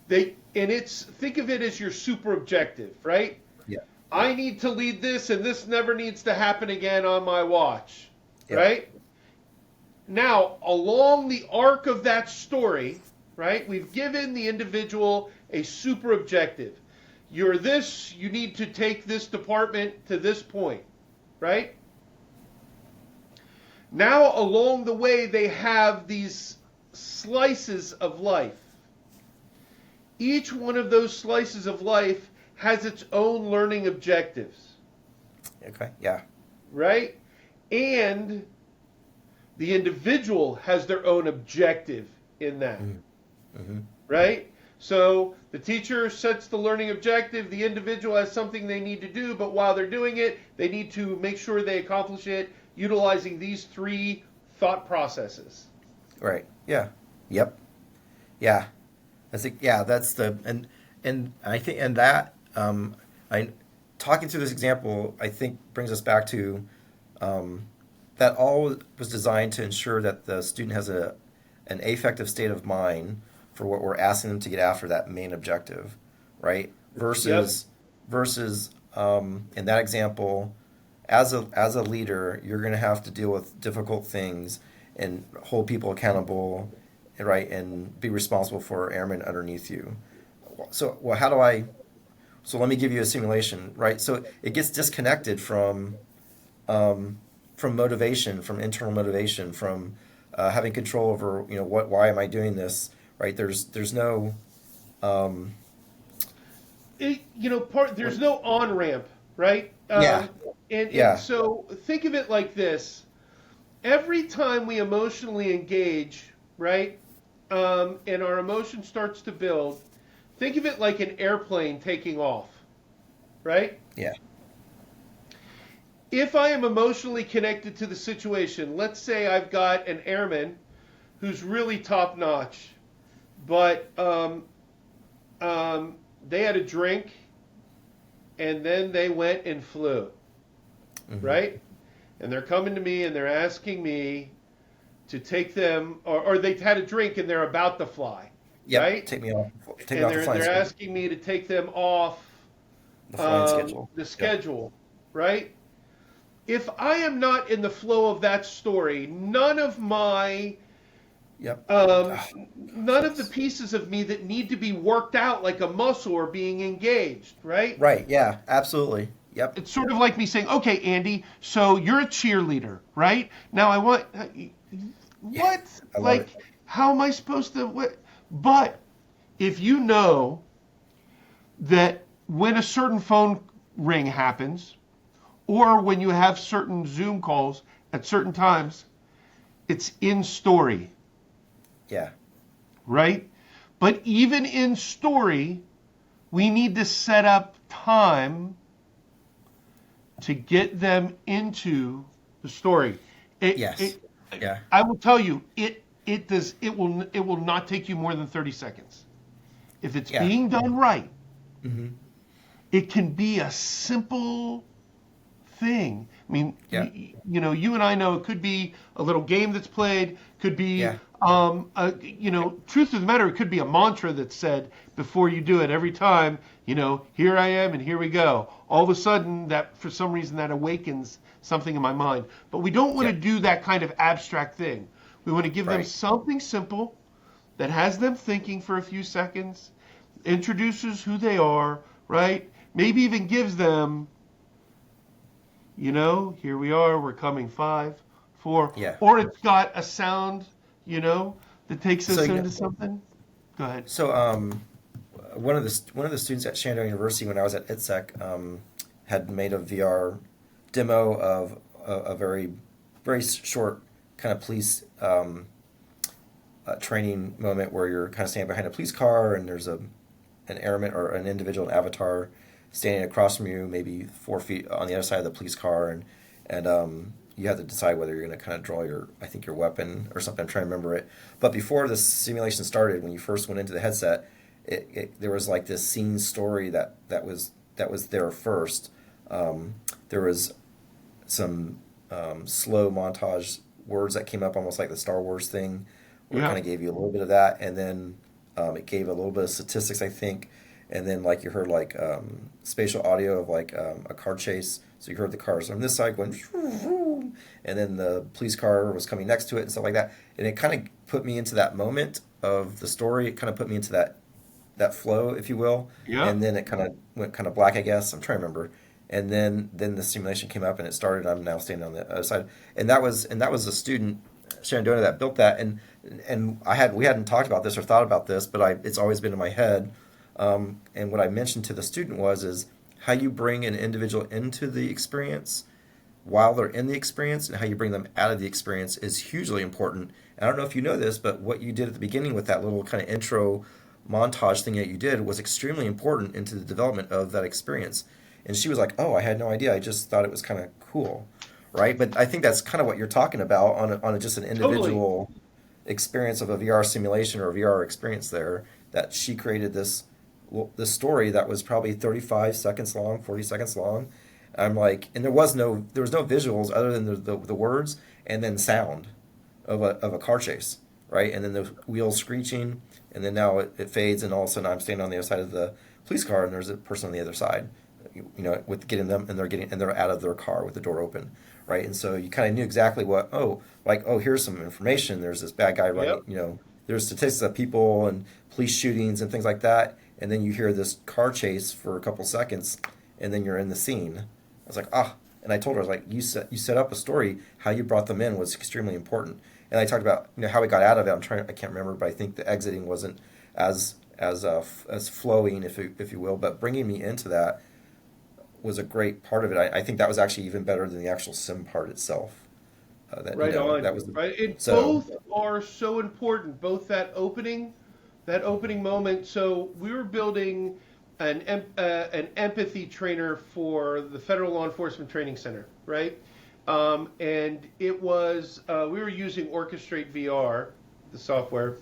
Think of it as your super objective, right? Yeah. I need to lead this, and this never needs to happen again on my watch, Yep. right? Now, along the arc of that story, right, we've given the individual a super objective. You're this, you need to take this department to this point, right? Now, along the way, they have these slices of life. Each one of those slices of life has its own learning objectives, Okay. Yeah. right? And the individual has their own objective in that, Mm-hmm. right? So the teacher sets the learning objective, the individual has something they need to do, but while they're doing it, they need to make sure they accomplish it utilizing these three thought processes. Right. Yeah. Yep. Yeah. I think yeah, that's the and I think and that I talking through this example I think brings us back to um, that all was designed to ensure that the student has an affective state of mind for what we're asking them to get after that main objective, right? Yep. Versus in that example, as a leader, you're going to have to deal with difficult things and hold people accountable, right, and be responsible for airmen underneath you. So, well, how do I? So let me give you a simulation, right? So it gets disconnected um, from motivation, from internal motivation, from having control over, why am I doing this, right? There's no, um, There's no on ramp, right? yeah, And yeah, so think of it like this: every time we emotionally engage, right, and our emotion starts to build, think of it like an airplane taking off, right? yeah, If I am emotionally connected to the situation, let's say I've got an airman who's really top notch, but they had a drink and then they went and flew, hmm, right? And they're coming to me and they're asking me to take them, or they've had a drink and they're about to fly, yep. right? Take me And off the they're flying they're schedule. asking me to take them off The flying schedule. the Yep, schedule, right? If I am not in the flow of that story, yep. um, Ah, none of the yes. pieces of me that need to be worked out like a muscle are being engaged, right? Right. Yeah. Absolutely. Yep. It's sort of like me saying, okay, Andy, so you're a cheerleader, right? Now I want, Yeah. what? I love Like, it. how am I supposed to, what? But if you know that when a certain phone ring happens, or when you have certain Zoom calls at certain times, it's in story, Yeah. right? But even in story, we need to set up time to get them into the story. It, Yes. it, Yeah. I will tell you, it will not take you more than 30 seconds. If it's Yeah. being done right, Hmm. it can be a simple thing. I mean, Yeah. you and I know it could be a little game that's played, could be, Yeah. truth of the matter, it could be a mantra that's said before you do it every time, here I am and here we go. All of a sudden, that for some reason that awakens something in my mind. But we don't want to Yeah. do that kind of abstract thing. We want to give them Right. something simple that has them thinking for a few seconds, introduces who they are, right? Maybe even gives them here we are, we're coming 5, 4, Yeah. or it's got a sound, that takes So us you know, into something. Go ahead. so one of the students at Shenandoah University when I was at ITSEC had made a VR demo of a very very short kind of police training moment where you're kind of standing behind a police car and there's an airman or an individual, an avatar, standing across from you, maybe 4 feet on the other side of the police car, and you have to decide whether you're going to kind of draw I think your weapon or something. I'm trying to remember it. But before the simulation started, when you first went into the headset, there was like this scene story that was there first. There was some slow montage words that came up, almost like the Star Wars thing, where it Yeah. kind of gave you a little bit of that, and then it gave a little bit of statistics, I think, and then like you heard like spatial audio of like a car chase. So you heard the cars on this side going, and then the police car was coming next to it and stuff like that. And it kind of put me into that moment of the story. It kind of put me into that flow, if you will. Yeah. And then it kind of went kind of black, I guess. I'm trying to remember. And then the simulation came up and it started. I'm now standing on the other side, and that was a student, Shenandoah, that built that. And we hadn't talked about this or thought about this, but it's always been in my head. And what I mentioned to the student is how you bring an individual into the experience while they're in the experience, and how you bring them out of the experience is hugely important. And I don't know if you know this, but what you did at the beginning with that little kind of intro montage thing that you did was extremely important into the development of that experience. And she was like, "Oh, I had no idea. I just thought it was kind of cool." Right? But I think that's kind of what you're talking about just an Totally. individual experience of a VR simulation or a VR experience there, that she created this story that was probably 35 seconds long, 40 seconds long. I'm like, and there was no visuals other than the words and then sound of a car chase, right? And then the wheels screeching, and then now it fades, and all of a sudden I'm standing on the other side of the police car, and there's a person on the other side, with getting them, and they're out of their car with the door open, right? And so you kind of knew exactly here's some information. There's this bad guy running, Yep. there's statistics of people and police shootings and things like that, and then you hear this car chase for a couple seconds, and then you're in the scene. I was like, ah. And I told her, I was like, you set up a story. How you brought them in was extremely important. And I talked about how we got out of it. I can't remember, but I think the exiting wasn't as flowing, if you will. But bringing me into that was a great part of it. I think that was actually even better than the actual sim part itself. Right That on. was Right. And so. both are so important. Both that opening moment. So we were building an empathy trainer for the Federal Law Enforcement Training Center, right? And it was we were using Orchestrate VR, the software,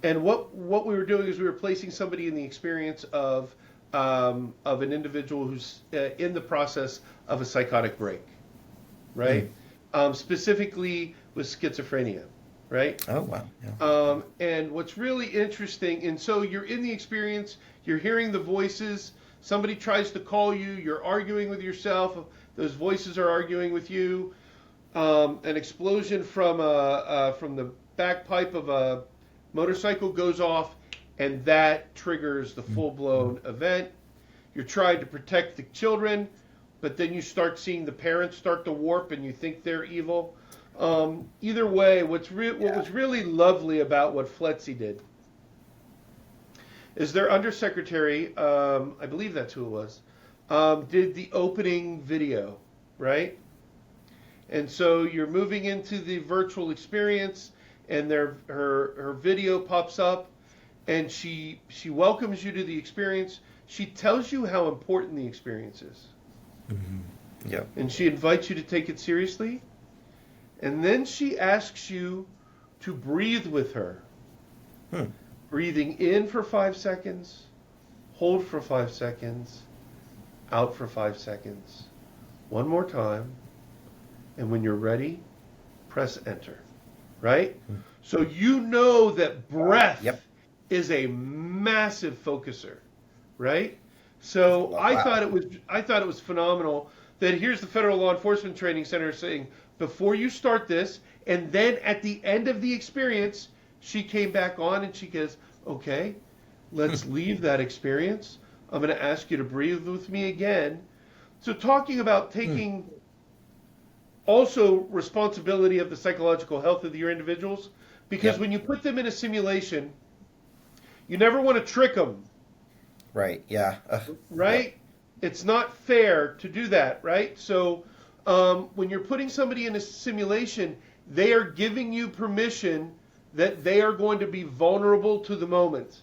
and what we were doing is we were placing somebody in the experience of an individual who's in the process of a psychotic break, Mm. right? Specifically with schizophrenia, right? Oh wow, yeah. And what's really interesting, and so you're in the experience, you're hearing the voices. Somebody tries to call you, you're arguing with yourself. Those voices are arguing with you. An explosion from the back pipe of a motorcycle goes off, and that triggers the Mm. full blown event. You're trying to protect the children, but then you start seeing the parents start to warp, and you think they're evil. Either way, what Yeah. was really lovely about what FLETC did is their undersecretary, I believe that's who it was, did the opening video, right? And so you're moving into the virtual experience, and her video pops up, and she welcomes you to the experience. She tells you how important the experience is, Hmm. Yep. and she invites you to take it seriously. And then she asks you to breathe with her, Hmm. breathing in for 5 seconds, hold for 5 seconds, out for 5 seconds. One more time, and when you're ready, press enter. Right? Hmm. So you know that Wow. Yep. breath is a massive focuser, right? So Wow. I thought it was phenomenal that here's the Federal Law Enforcement Training Center saying before you start this, and then at the end of the experience, she came back on and she goes, "Okay, let's leave that experience. I'm going to ask you to breathe with me again." So talking about Hmm. taking also responsibility of the psychological health of your individuals, because Yep. when you put them in a simulation, you never want to trick them, Right. Yeah. Yep. right? It's not fair to do that, right? So when you're putting somebody in a simulation, they are giving you permission that they are going to be vulnerable to the moment,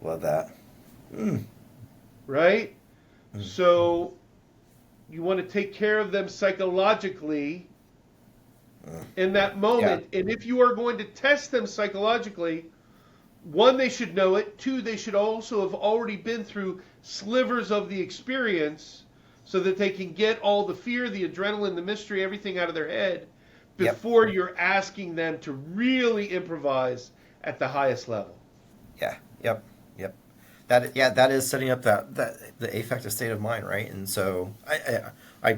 Love that. Mm. right? Mm. So you want to take care of them psychologically Mm. in that Yeah. moment. And if you are going to test them psychologically, one, they should know it. Two, they should also have already been through slivers of the experience so that they can get all the fear, the adrenaline, the mystery, everything out of their head Yep. before you're asking them to really improvise at the highest level. Yeah. Yep. Yep. That is setting up that the affective state of mind, right? And so I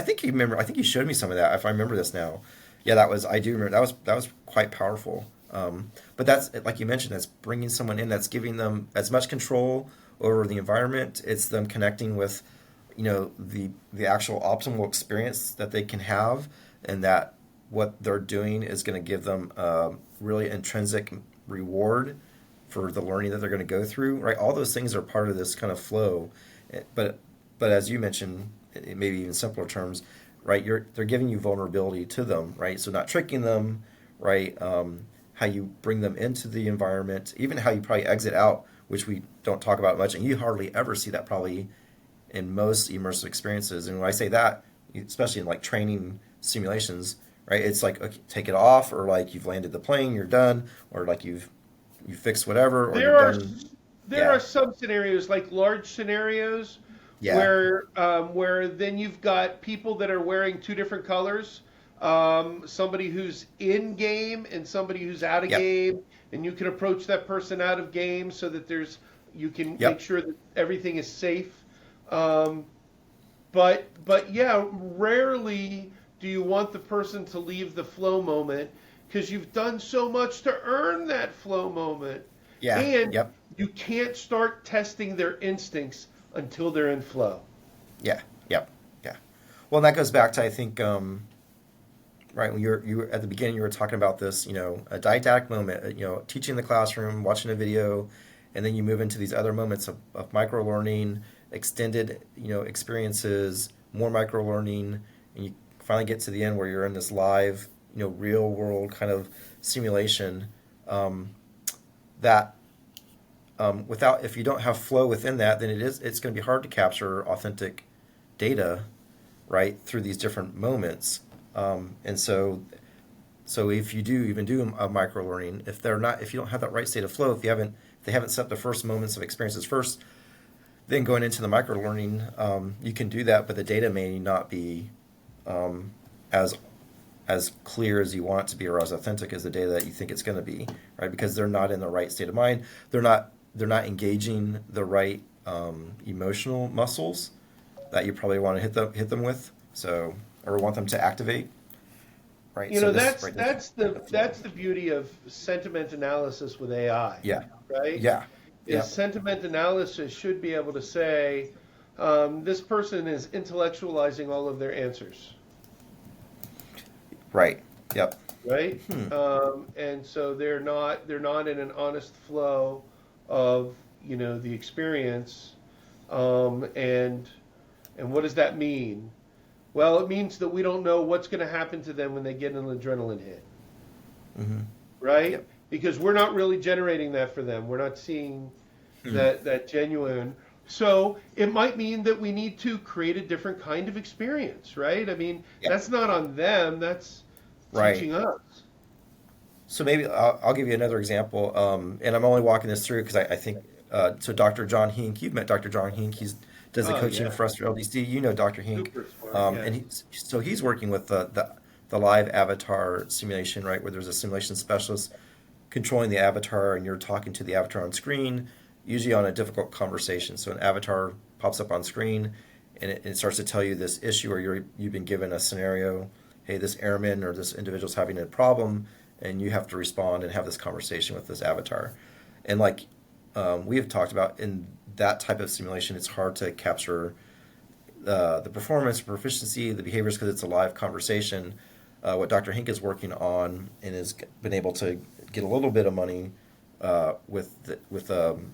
think you remember. I think you showed me some of that. If I remember this now, yeah, I do remember that was quite powerful. But that's like you mentioned. That's bringing someone in. That's giving them as much control over the environment. It's them connecting with, the actual optimal experience that they can have, and that what they're doing is going to give them really intrinsic reward for the learning that they're going to go through, right? All those things are part of this kind of flow. But as you mentioned, maybe even simpler terms, right? They're giving you vulnerability to them, right? So not tricking them, right? How you bring them into the environment, even how you probably exit out, which we don't talk about much, and you hardly ever see that probably in most immersive experiences. And when I say that, especially in like training simulations, right? It's like, okay, take it off, or like you've landed the plane, you're done, or like you fixed whatever, or There you've are done, there are yeah, some scenarios, like large scenarios, yeah, where then you've got people that are wearing two different colors, somebody who's in game and somebody who's out of yep, game, and you can approach that person out of game so that you can make yep, sure that everything is safe. Um, but yeah, rarely do you want the person to leave the flow moment because you've done so much to earn that flow moment. yeah, And yep, you can't start testing their instincts until they're in flow. yeah, yep, yeah. Well, and that goes back to, I think, right, when you were at the beginning, you were talking about this, a didactic moment, teaching in the classroom, watching a video, and then you move into these other moments of micro learning, extended, experiences, more micro learning, and you finally get to the end where you're in this live, real world kind of simulation. Um, that without, if you don't have flow within that, then it's going to be hard to capture authentic data, right, through these different moments. And so if you do even do a micro learning, if you don't have that right state of flow, if they haven't set the first moments of experiences first, then going into the micro learning, you can do that, but the data may not be um, as clear as you want it to be, or as authentic as the data that you think it's going to be, right? Because they're not in the right state of mind. They're not engaging the right emotional muscles that you probably want to hit them with. So, or want them to activate, right? You So know, this that's right this that's the flow. that's the beauty of sentiment analysis with AI, Yeah, right? yeah, Is yep, sentiment analysis should be able to say, this person is intellectualizing all of their answers, right, yep. right? Hmm. And so they're not in an honest flow of the experience. And what does that mean? Well, it means that we don't know what's going to happen to them when they get an adrenaline hit, Mm-hmm. right? Yep. Because we're not really generating that for them. We're not seeing Hmm. that genuine. So it might mean that we need to create a different kind of experience, right? I mean, Yep. that's not on them. That's Right. teaching us. So maybe I'll give you another example, and I'm only walking this through because I think so. Dr. John Hink, you've met Dr. John Hink. He's does the Oh coaching yeah, for us for LDC. You know Dr. Hink, super smart. Yeah. and he's working with the live avatar simulation, right, where there's a simulation specialist controlling the avatar, and you're talking to the avatar on screen, usually on a difficult conversation. So an avatar pops up on screen, and it starts to tell you this issue, or you've been given a scenario. Hey, this airman or this individual's having a problem, and you have to respond and have this conversation with this avatar. And like we have talked about in that type of simulation, it's hard to capture the performance, proficiency, the behaviors because it's a live conversation. What Dr. Hink is working on and has been able to get a little bit of money with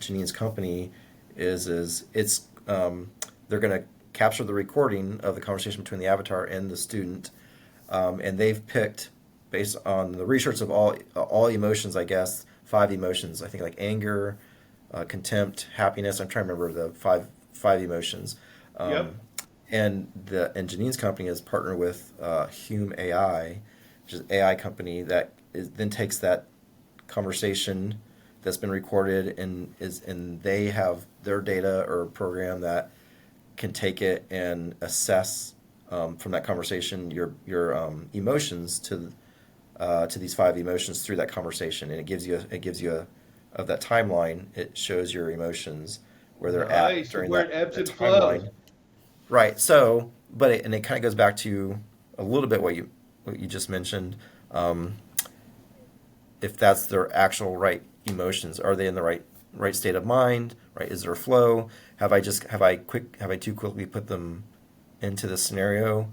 Janine's company is it's they're going to capture the recording of the conversation between the avatar and the student, and they've picked based on the research of all emotions, I guess, five emotions. I think like anger, contempt, happiness. I'm trying to remember the five emotions. Yep. Um, and Janine's company has partnered with Hume AI, which is an AI company that then takes that conversation that's been recorded and they have their data or program that can take it and assess from that conversation your emotions to these five emotions through that conversation, and it gives you of that timeline. It shows your emotions where they're at Nice. during Where it that ebbs that and flows. timeline. Right. So, it kind of goes back to a little bit what you just mentioned. Um, if that's their actual right emotions, are they in the right state of mind? Right? Is there a flow? Have I too quickly put them into the scenario?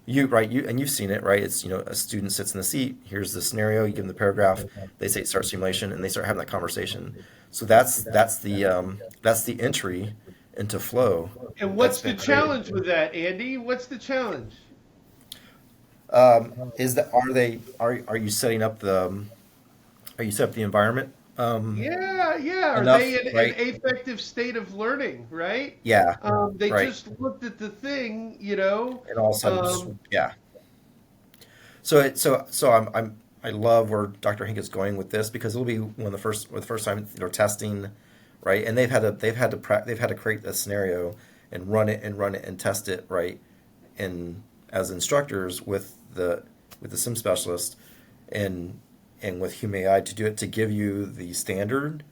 and you've seen it, right? It's, a student sits in the seat, here's the scenario, you give them the paragraph, they say start simulation, and they start having that conversation. So that's the entry into flow And that's what's been the created. challenge with that, Andy? What's the challenge? Is that are you setting up the environment Yeah, yeah. Are enough, they in an right? affective state of learning, right? Yeah, They right. just looked at the thing, And all of a sudden, um, yeah. I love where Dr. Hink is going with this because it'll be one of the first time they're testing, right? And they've had to create a scenario and run it and test it, right? And as instructors with the sim specialist and with Human AI to do it to give you the standard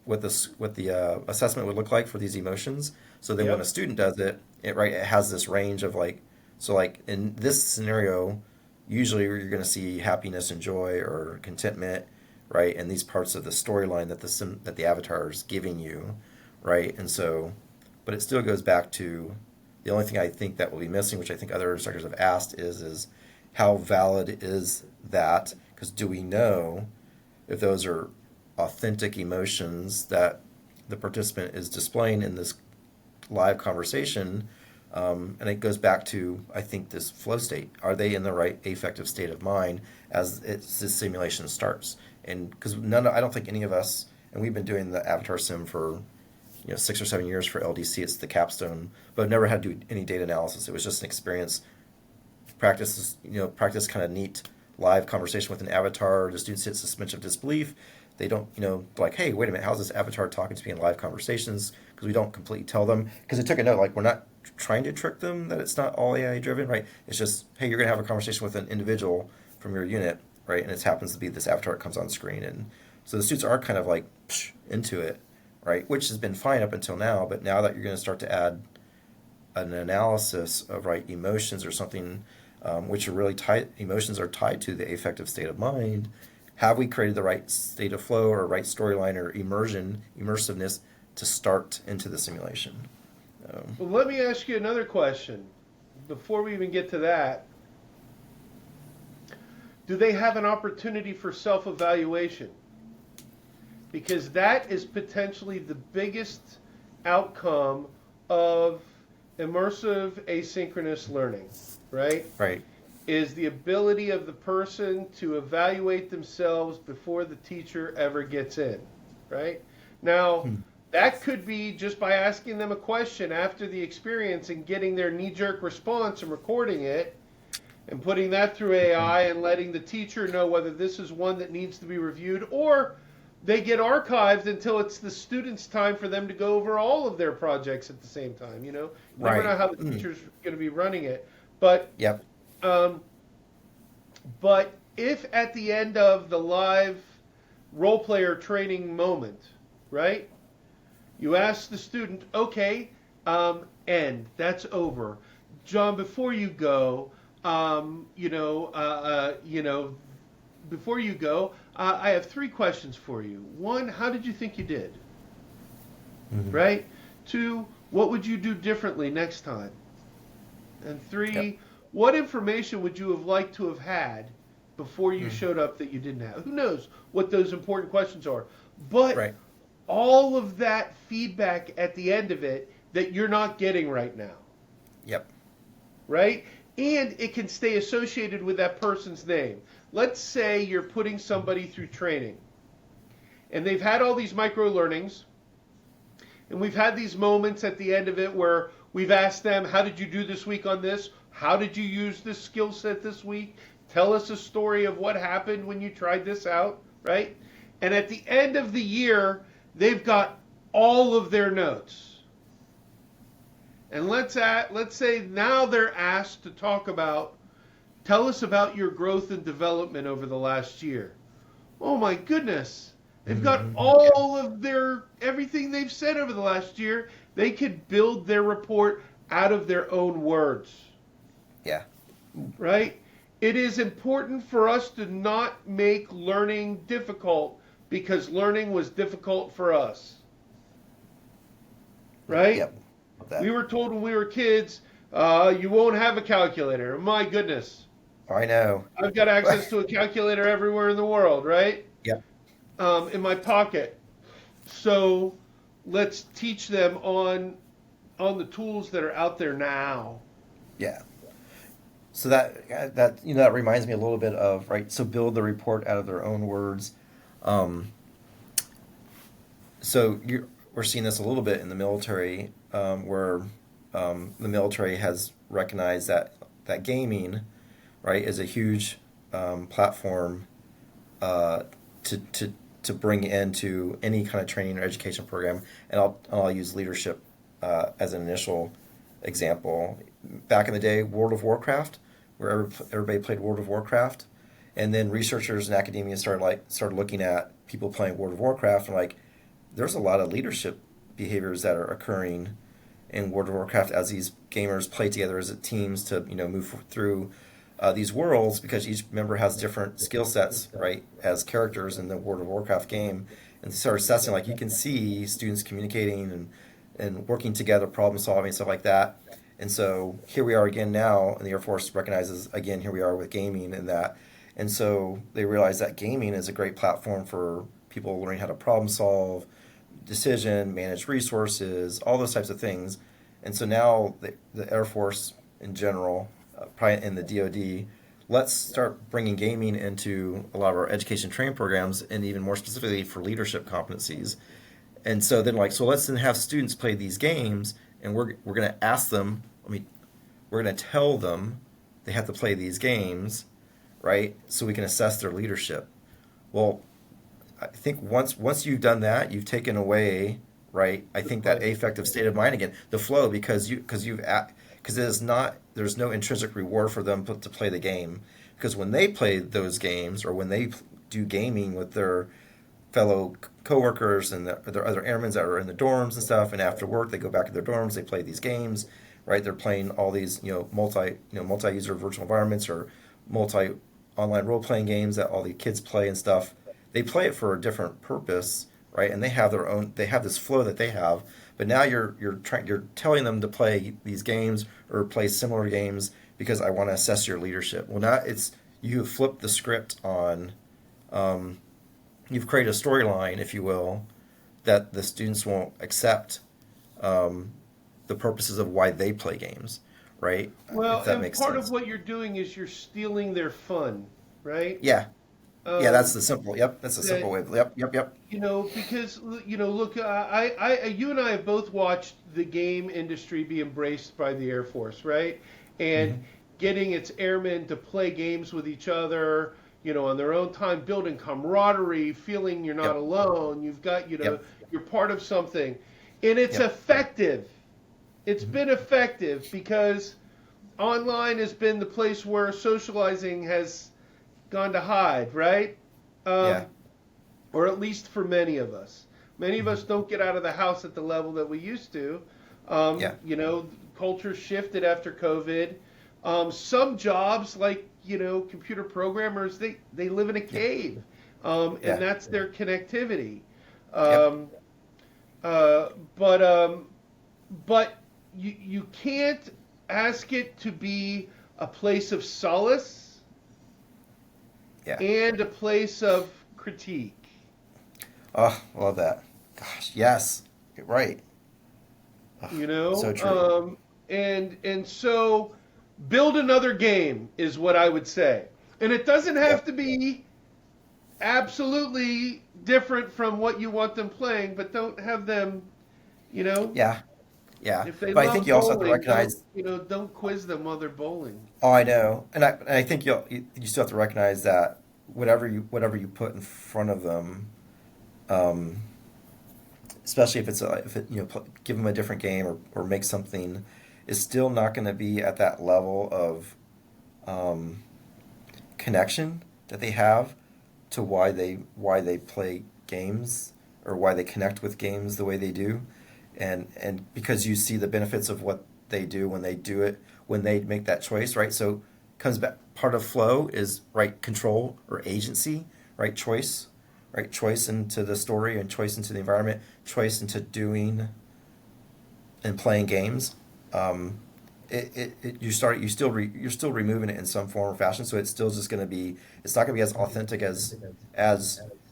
what the assessment would look like for these emotions. So then when a yep. student does it, it has this range of like, so like in this scenario, usually you're going to see happiness and joy or contentment, right? And these parts of the storyline that the avatar is giving you, right? And so, but it still goes back to the only thing I think that will be missing, which I think other instructors have asked, is how valid is that? Because do we know if those are authentic emotions that the participant is displaying in this live conversation? And it goes back to, I think, this flow state. Are they in the right affective state of mind as this simulation starts? And because I don't think any of us, and we've been doing the avatar sim for 6 or 7 years for LDC. It's the capstone, but I've never had to do any data analysis. It was just an experience, practice kind of neat live conversation with an avatar. The student sits suspension of disbelief. They don't, like, hey, wait a minute, how's this avatar talking to me in live conversations? Because we don't completely tell them. Because it took a note, like, we're not trying to trick them that it's not all AI driven, right? It's just, hey, you're going to have a conversation with an individual from your unit, right? And it happens to be this avatar that comes on screen. And so the students are kind of like into it, right? Which has been fine up until now. But now that you're going to start to add an analysis of right emotions or something, which are really tied, emotions are tied to the affective state of mind. Have we created the right state of flow or right storyline or immersiveness to start into the simulation? Well, let me ask you another question. Before we even get to that, do they have an opportunity for self-evaluation? Because that is potentially the biggest outcome of immersive asynchronous learning, right? Right. Is the ability of the person to evaluate themselves before the teacher ever gets in, right? Now, Hmm. that could be just by asking them a question after the experience and getting their knee-jerk response and recording it and putting that through AI and letting the teacher know whether this is one that needs to be reviewed, or they get archived until it's the students' time for them to go over all of their projects at the same time. You never know Right. how the teacher's going to be running it. But Yep. um, but if at the end of the live role player training moment, right, you ask the student, okay, end, that's over. John, before you go, before you go, I have three questions for you. One, how did you think you did? Hmm. Right? Two, what would you do differently next time? And Yep. three, what information would you have liked to have had before you Mm. showed up that you didn't have? Who knows what those important questions are? But Right. all of that feedback at the end of it that you're not getting right now, Yep. right? And it can stay associated with that person's name. Let's say you're putting somebody through training and they've had all these micro learnings, and we've had these moments at the end of it where we've asked them, how did you do this week on this? How did you use this skill set this week? Tell us a story of what happened when you tried this out, right? And at the end of the year, they've got all of their notes. And let's say now they're asked to talk about, tell us about your growth and development over the last year. Oh my goodness. They've got Hmm. Yeah. all of their everything they've said over the last year. They could build their report out of their own words, Yeah. right? It is important for us to not make learning difficult because learning was difficult for us, right? Yep. Love that. We were told when we were kids, You won't have a calculator. My goodness. I know. I've got access to a calculator everywhere in the world, right? Yep. In my pocket. So let's teach them on the tools that are out there now. Yeah. So that reminds me a little bit of, right. So build the report out of their own words. Um, we're seeing this a little bit in the military, where the military has recognized that gaming, right, is a huge platform uh, to bring into any kind of training or education program. And I'll use leadership as an initial example. Back in the day, World of Warcraft, where everybody played World of Warcraft, and then researchers and academia started looking at people playing World of Warcraft and like, there's a lot of leadership behaviors that are occurring in World of Warcraft as these gamers play together as teams to move through these worlds, because each member has different skill sets, right, as characters in the World of Warcraft game, and they start assessing, like, you can see students communicating and working together, problem solving, stuff like that. And so here we are again now, and the Air Force recognizes again, here we are with gaming and that. And so they realize that gaming is a great platform for people learning how to problem solve, decision, manage resources, all those types of things. And so now the Air Force in general, probably in the DoD, let's start bringing gaming into a lot of our education training programs, and even more specifically for leadership competencies. And so then, like, so let's then have students play these games, and we're going to ask them, we're going to tell them they have to play these games, right? So we can assess their leadership. Well, I think once you've done that, you've taken away, right? I think that affective state of mind again, the flow, because it is not, there's no intrinsic reward for them to play the game, because when they play those games, or when they do gaming with their fellow coworkers and their other airmen that are in the dorms and stuff, and after work they go back to their dorms, they play these games, right? They're playing all these multi-user virtual environments, or multi online role playing games that all the kids play and stuff. They play it for a different purpose, right? And they have their own. They have this flow that they have. But now you're telling them to play these games or play similar games because I want to assess your leadership. Well, now you have flipped the script on. You've created a storyline, if you will, that the students won't accept, the purposes of why they play games, right? Well, If that and makes part of sense. what you're doing is you're stealing their fun, right? Yeah, yeah, Um, that's the simple. Yep, that's the simple that way. Yep, yep, yep. because look, you and I have both watched the game industry be embraced by the Air Force, right? And Hmm. getting its airmen to play games with each other, on their own time, building camaraderie, feeling you're not Yep, alone. yep, You're part of something, and it's yep. effective. It's Hmm. been effective because online has been the place where socializing has gone to hide, right? Yeah. Um, or at least for many of us. Many of Hmm. us don't get out of the house at the level that we used to. Yeah. Culture shifted after COVID. Some jobs, like computer programmers, they live in a Yeah. cave, and Yeah. that's their connectivity. Yep. Um, uh, but you can't ask it to be a place of solace Yeah. and a place of critique. Oh, love that. Gosh, yes. You're right. Oh, you so know true. um, and so build another game is what I would say, and it doesn't have Yep. to be absolutely different from what you want them playing, but don't have them, you know Yeah. Yeah. if they But I think love you also have to bowling, recognize. don't quiz them while they're bowling. Oh, I know, and I think you still have to recognize that whatever you put in front of them, um, especially if it give them a different game, or make something, is still not going to be at that level of um, connection that they have to why they play games, or why they connect with games the way they do, and because you see the benefits of what they do when they do it, when they make that choice, right? So comes back, part of flow is, right, control or agency, right, choice, right, choice into the story, and choice into the environment, choice into doing and playing games. um, you're still removing it in some form or fashion, so it's still just going to be, it's not going to be as authentic as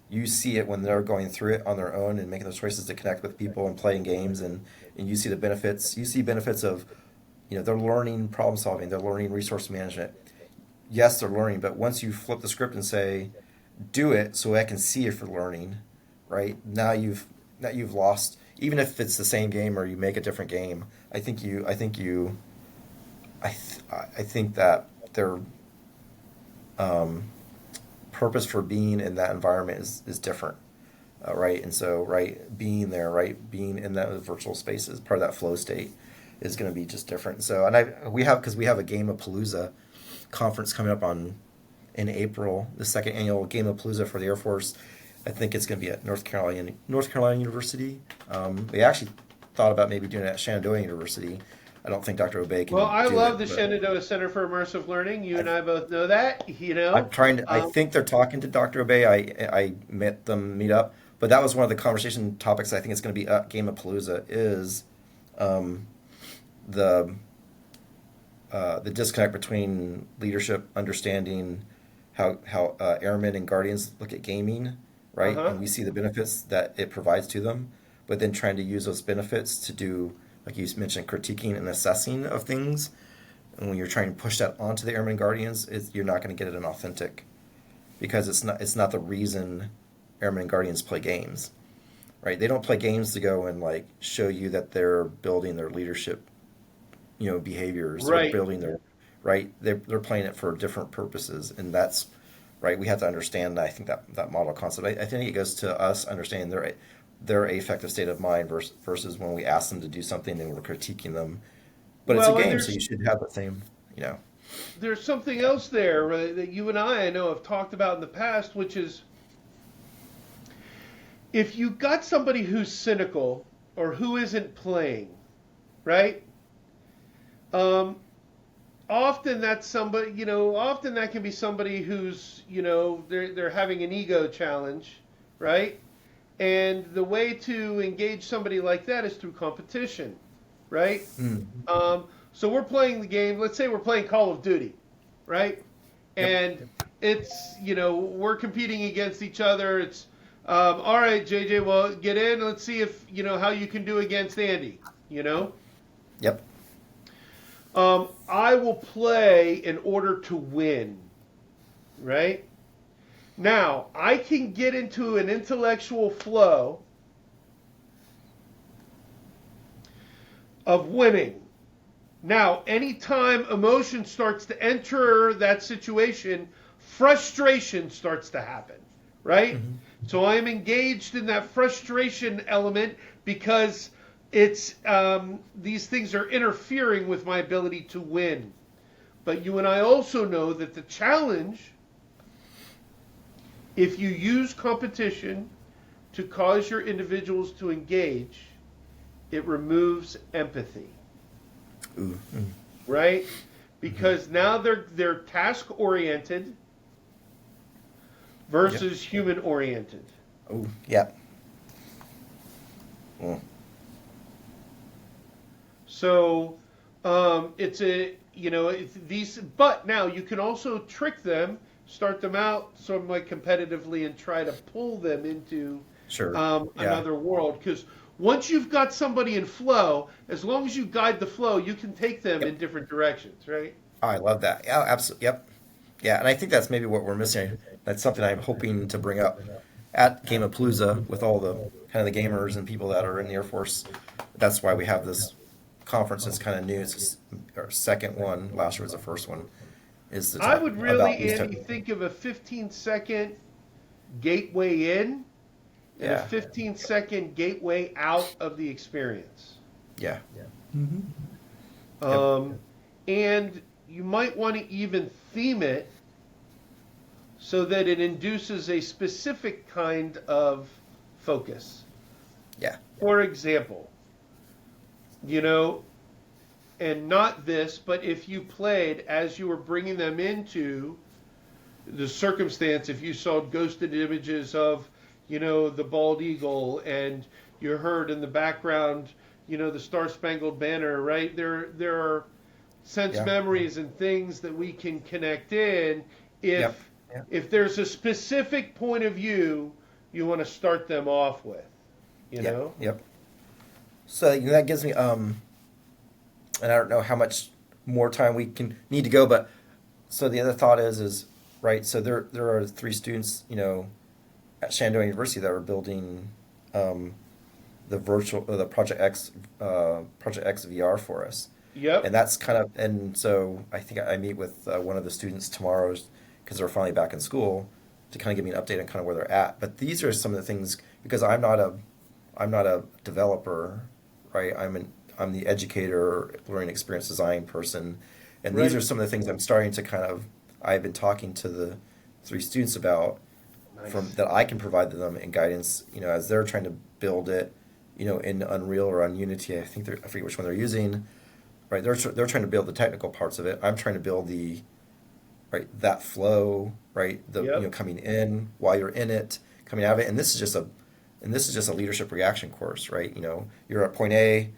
you see it when they're going through it on their own and making those choices to connect with people and playing games, and you see the benefits. You see benefits of, they're learning problem solving, they're learning resource management. Yes, they're learning, but once you flip the script and say, do it so I can see if you're learning, right? Now you've lost, even if it's the same game or you make a different game. I think that their um, purpose for being in that environment is different, right? And so, right, being there, right, being in that virtual space is part of that flow state is going to be just different. So, and because we have a Game of Palooza conference coming up in April, the second annual Game of Palooza for the Air Force. I think it's going to be at North Carolina University. They actually thought about maybe doing it at Shenandoah University. I don't think Dr. Obey Well, can I do love it, the but Shenandoah Center for Immersive Learning. You I, and I both know that, I'm trying to. I Um, think they're talking to Dr. Obey. I met them meet up, but that was one of the conversation topics. I think it's going to be at Game of Palooza is um, the the disconnect between leadership, understanding how airmen and guardians look at gaming, right? uh-huh. And we see the benefits that it provides to them, but then trying to use those benefits to do, like you mentioned, critiquing and assessing of things. And when you're trying to push that onto the airmen and guardians, you're not going to get it an authentic, because it's not the reason airmen and guardians play games, right? They don't play games to go and like show you that they're building their leadership, behaviors, or Right. building their, right, they're playing it for different purposes, and that's right. We have to understand, I think, that model concept. I think it goes to us understanding their affective state of mind versus when we ask them to do something and we're critiquing them. But it's a Well, and game, so you should have the same, you know there's something else there that you and I know have talked about in the past, which is if you got somebody who's cynical or who isn't playing, right? Um, Often that's somebody, often that can be somebody who's, they're having an ego challenge, right? And the way to engage somebody like that is through competition, right? Mm. So we're playing the game. Let's say we're playing Call of Duty, right? Yep. And it's we're competing against each other. It's all right, JJ. Well, get in. Let's see if how you can do against Andy. You know, Yep. I will play in order to win, right? Now I can get into an intellectual flow of winning. Now, anytime emotion starts to enter that situation, frustration starts to happen, right? Hmm. So I am engaged in that frustration element because it's these things are interfering with my ability to win. But you and I also know that the challenge, if you use competition to cause your individuals to engage, it removes empathy, Ooh. Mm. right? Hmm. Because now they're task oriented Yep. versus human oriented. Oh, yep. Mm. So it's a it's these, but now you can also trick them, start them out somewhat competitively, and try to pull them into Sure. Yeah. another world. Because once you've got somebody in flow, as long as you guide the flow, you can take them Yep. in different directions, right? Oh, I love that. Yeah, absolutely. Yep. Yeah, and I think that's maybe what we're missing. That's something I'm hoping to bring up at Game of Palooza with all the kind of the gamers and people that are in the Air Force. That's why we have this conference that's kind of new. It's our second one. Last year was the first one. Is to I talk would about really, these. Andy, think of a 15-second gateway in and a Yeah. 15-second gateway out of the experience. Yeah. Hmm. Yep. Um, and you might want to even theme it so that it induces a specific kind of focus. Yeah. For example, you know, and not this, but if you played as you were bringing them into the circumstance, if you saw ghosted images of, the bald eagle, and you heard in the background, the Star Spangled Banner, right? There are sense Yeah. memories and things that we can connect in Yep. if Yeah. if there's a specific point of view you want to start them off with, you Yep. know? Yep. So that gives me and I don't know how much more time we can need to go, but so the other thought is right. So there are three students, at Shenandoah University that are building um, the virtual the Project X VR for us, and Yep. that's kind of and so I think I meet with one of the students tomorrow because they're finally back in school to kind of give me an update on kind of where they're at. But these are some of the things because I'm not a developer, right? I'm the educator, learning experience design person, and these are Right. some of the things I'm starting to kind of I've been talking to the three students about from Nice. that I can provide them in guidance, as they're trying to build it, in Unreal or on Unity. I forget which one they're using. Right, they're trying to build the technical parts of it. I'm trying to build the right that flow, right, the Yep. coming in while you're in it, coming out of it, and this is just a leadership reaction course, right? You're at point A,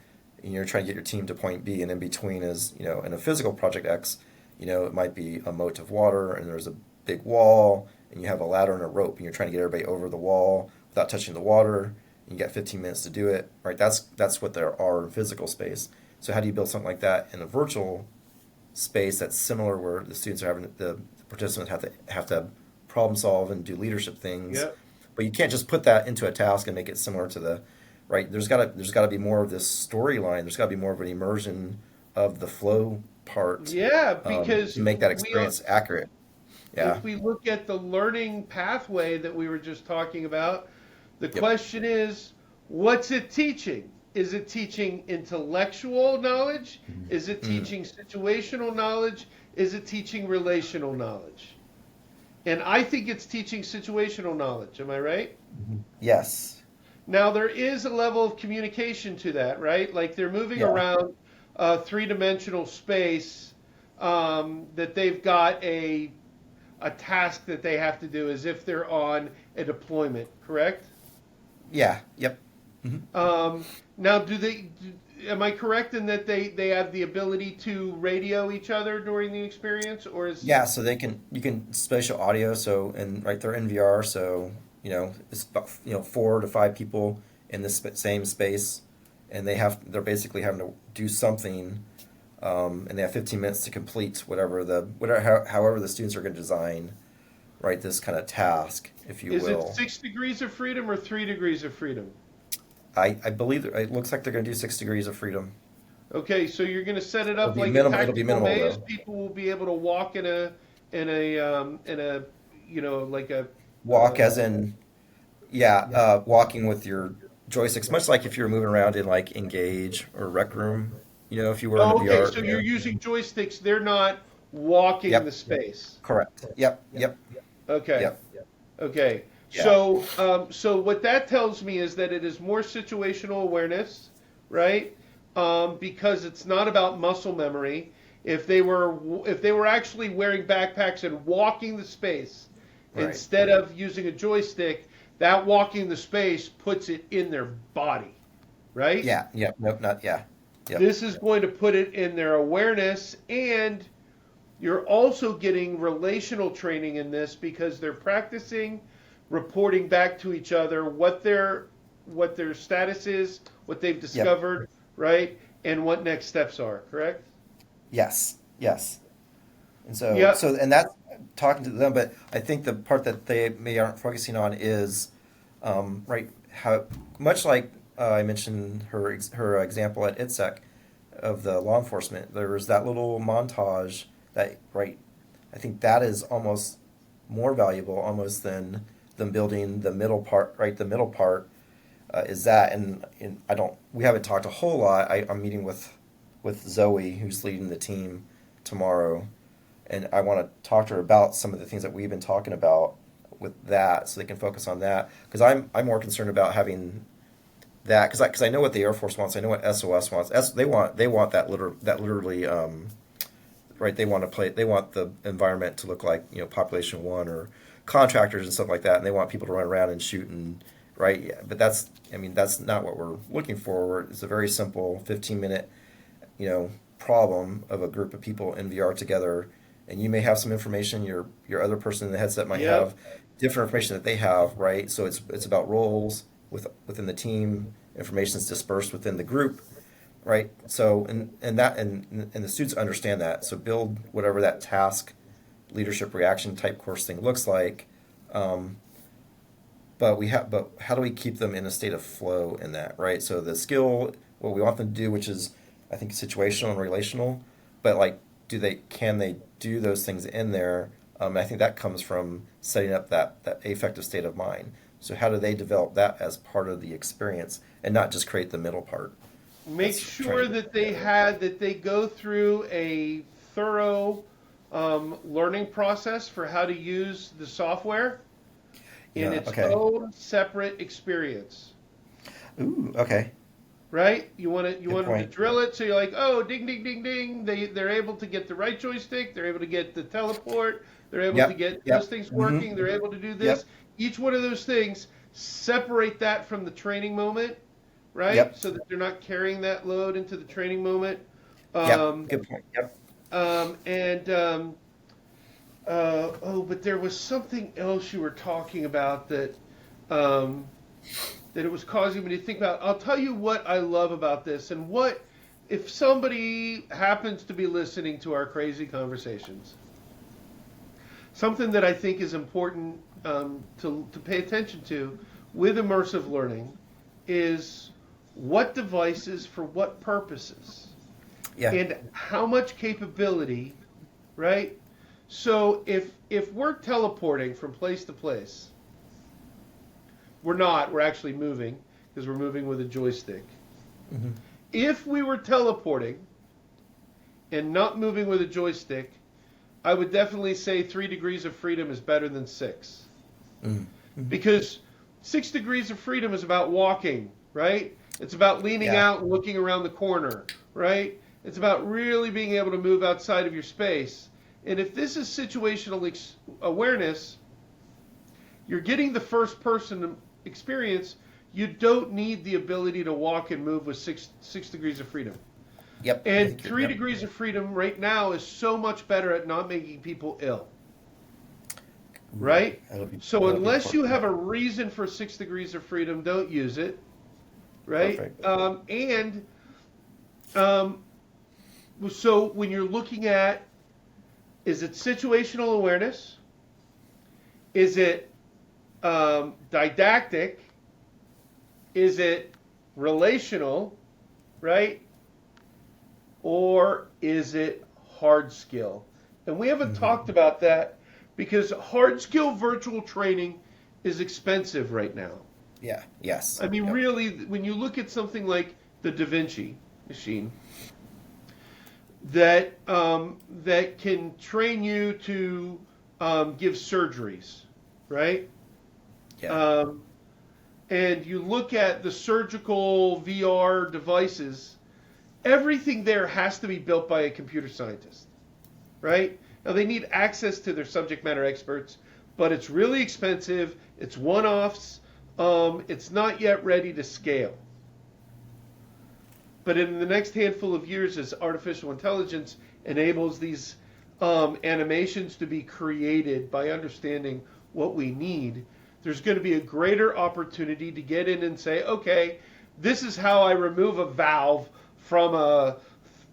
and you're trying to get your team to point B, and in between is in a physical project X, it might be a moat of water, and there's a big wall, and you have a ladder and a rope, and you're trying to get everybody over the wall without touching the water. And you got 15 minutes to do it, right? That's what there are in physical space. So how do you build something like that in a virtual space that's similar where the students are having the participants have to problem solve and do leadership things, Yep. but you can't just put that into a task and make it similar to the right. There's got to be more of this storyline. There's got to be more of an immersion of the flow part Yeah, to because make that we are, experience accurate. Yeah. if we look at the learning pathway that we were just talking about, the Yep. question is, what's it teaching? Is it teaching intellectual knowledge? Is it Mm. teaching situational knowledge? Is it teaching relational knowledge? And I think it's teaching situational knowledge. Am I right? Yes. Now, there is a level of communication to that, right? Like they're moving Yeah. around a three-dimensional space that they've got a task that they have to do as if they're on a deployment, correct? Yeah. Yep. Hmm. Now, am I correct in that they have the ability to radio each other during the experience, or is Yeah, so you can spatial audio, so and right they're in VR, so it's about 4 to 5 people in this same space, and they're basically having to do something, and they have 15 minutes to complete however the students are going to design, right, this kind of task, if you is it will. 6 degrees of freedom or 3 degrees of freedom? I believe it looks like they're going to do 6 degrees of freedom. Okay, so you're going to set it up like a It'll be tactical minimal maze. though. People will be able to walk in a like a Walk as in Yeah, walking with your joysticks, much like if you were moving around in like Engage or Rec Room, if you were in a Oh, okay, VR, so you're using joysticks. They're not walking the Yep, space. correct. Yep, yep, Okay. yep, Okay. yeah, So what that tells me is that it is more situational awareness, right? Because it's not about muscle memory. If they were actually wearing backpacks and walking the space right. instead of using a joystick, that walking the space puts it in their body, right? Yeah, yep, nope, not, yeah, yep, This is going to put it in their awareness, and you're also getting relational training in this because they're practicing reporting back to each other what their status is, what they've yep, discovered, right? And what next steps are, correct? yes, yes. And so, Yep. so, and that's talking to them, but I think the part that they may aren't focusing on is, right, how much like I mentioned her example at ITSEC of the law enforcement. There was that little montage that, right, I think that is almost more valuable almost than them building the middle part, right? The middle part is that, and we haven't talked a whole lot. I'm meeting with Zoe, who's leading the team tomorrow, and I want to talk to her about some of the things that we've been talking about with that, so they can focus on that. Because I'm more concerned about having that because I know what the Air Force wants. I know what SOS wants. They want that literally right. They want the environment to look like Population One or contractors and stuff like that, and they want people to run around and shoot and right. Yeah, but that's not what we're looking for. It's a very simple 15-minute problem of a group of people in VR together, and you may have some information, your other person in the headset might Yep. have different information that they have, right? So it's about roles within the team, information is dispersed within the group, right? So and the students understand that. So build whatever that task leadership reaction type course thing looks like. Um, but how do we keep them in a state of flow in that, right? So the skill, what we want them to do, which is I think situational and relational, but like can they do those things in there? I think that comes from setting up that affective state of mind. So how do they develop that as part of the experience and not just create the middle part? Make That's trying sure to get that together. they go through a thorough learning process for how to use the software in Yeah. its Okay. own separate experience. Ooh. Okay. Right? You Good want them to point. drill it so you're like, oh, ding, ding, ding, ding. They're able to get the right joystick. They're able to get the teleport. They're able to Yep. get those Yep. things Mm-hmm. working. They're able to do this. Yep. Each one of those things, separate that from the training moment, right? Yep. So that they're not carrying that load into the training moment. Yep. Um, Good point. Yep. and oh, but there was something else you were talking about um, that it was causing me to think about. I'll tell you what I love about this, and what if somebody happens to be listening to our crazy conversations. Something that I think is important to pay attention to with immersive learning is what devices for what purposes Yeah. and how much capability, right? So if we're teleporting from place to place, we're not. We're actually moving because we're moving with a joystick. Mm-hmm. If we were teleporting and not moving with a joystick, I would definitely say 3 degrees of freedom is better than 6. Mm-hmm. Because 6 degrees of freedom is about walking, right? It's about leaning Yeah. out and looking around the corner, right? It's about really being able to move outside of your space. And if this is situational awareness, you're getting the first person experience. You don't need the ability to walk and move with six degrees of freedom. Yep. I And think you're. three Yep. degrees of freedom right now is so much better at not making people ill, Ooh, right? So that'll be unless you important. have a reason for 6 degrees of freedom, don't use it, right? Perfect. Um, so when you're looking at, is it situational awareness? Is it didactic? Is it relational, right? Or is it hard skill? And we haven't Mm-hmm. talked about that because hard skill virtual training is expensive right now. Yeah. Yes. I mean, Yep. really, when you look at something like the Da Vinci machine, that can train you to give surgeries, right? Yeah. Um, and you look at the surgical VR devices, everything there has to be built by a computer scientist, right? Now they need access to their subject matter experts, but it's really expensive. It's one-offs. It's not yet ready to scale. But in the next handful of years, as artificial intelligence enables these animations to be created by understanding what we need, there's going to be a greater opportunity to get in and say, okay, this is how I remove a valve from a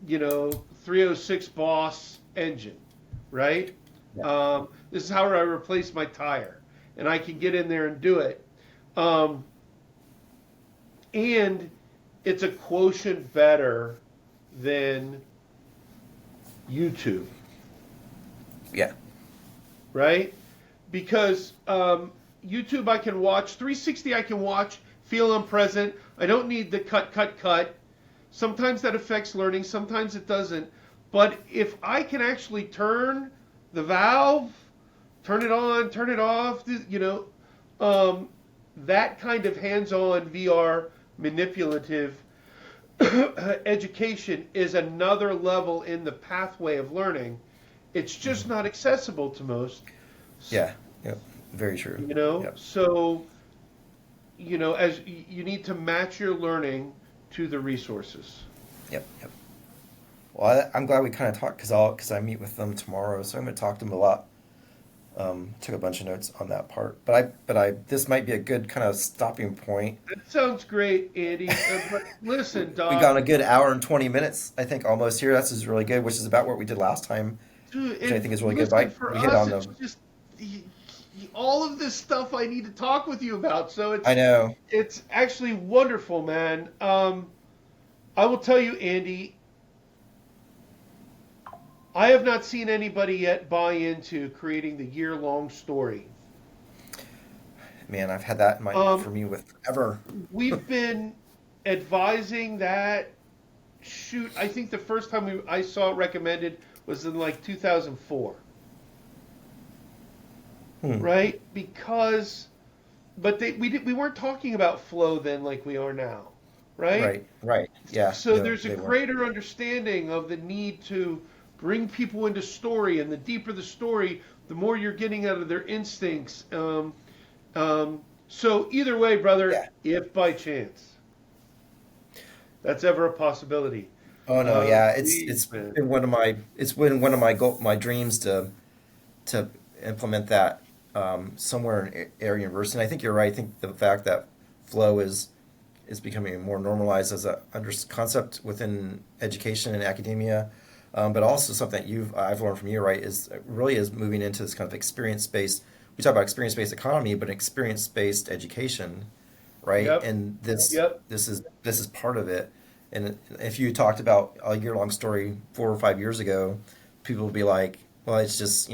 306 Boss engine, right? Yeah. This is how I replace my tire, and I can get in there and do it. Um, and it's a quotient better than YouTube, Yeah. right? Because YouTube I can watch, 360 I can watch, feel I'm present. I don't need the cut. Sometimes that affects learning, sometimes it doesn't. But if I can actually turn the valve, turn it on, turn it off, that kind of hands-on VR manipulative education is another level in the pathway of learning. It's just Mm-hmm. not accessible to most, Yeah. Yep. Very true. Yep. So, as you need to match your learning to the resources. Yep. Yep. Well, I'm glad we kind of talked because I meet with them tomorrow, so I'm going to talk to them a lot. Took a bunch of notes on that part, but I this might be a good kind of stopping point. That sounds great, Andy. But listen, We got Doc, a good hour and 20 minutes, I think, almost here. This is really good, which is about what we did last time, dude, which I and think is really good. listen, But for we hit us, on it's them. just all of this stuff I need to talk with you about. So I know. it's actually wonderful, man. I will tell you, Andy, I have not seen anybody yet buy into creating the year-long story. Man, I've had that in my for Um, me with forever. we've been advising that. Shoot, I think the first time I saw it recommended was in like 2004, Hmm. right? Because, but we weren't talking about flow then like we are now, right? Right, right. Yeah, So no, there's a they weren't. greater understanding of the need to bring people into story, and the deeper the story, the more you're getting out of their instincts. So either way, brother, Yeah. if by chance that's ever a possibility, Oh no, yeah. It's please, man. been one of my dreams to implement that somewhere in area university. And I think you're right. I think the fact that flow is becoming more normalized as a under concept within education and academia, but also something that I've learned from you, right, is really is moving into this kind of experience based. We talk about experience based economy, but experience based education, right? Yep, And this yep. this is part of it. And if you talked about a year long story 4 or 5 years ago, people would be like, "Well, it's just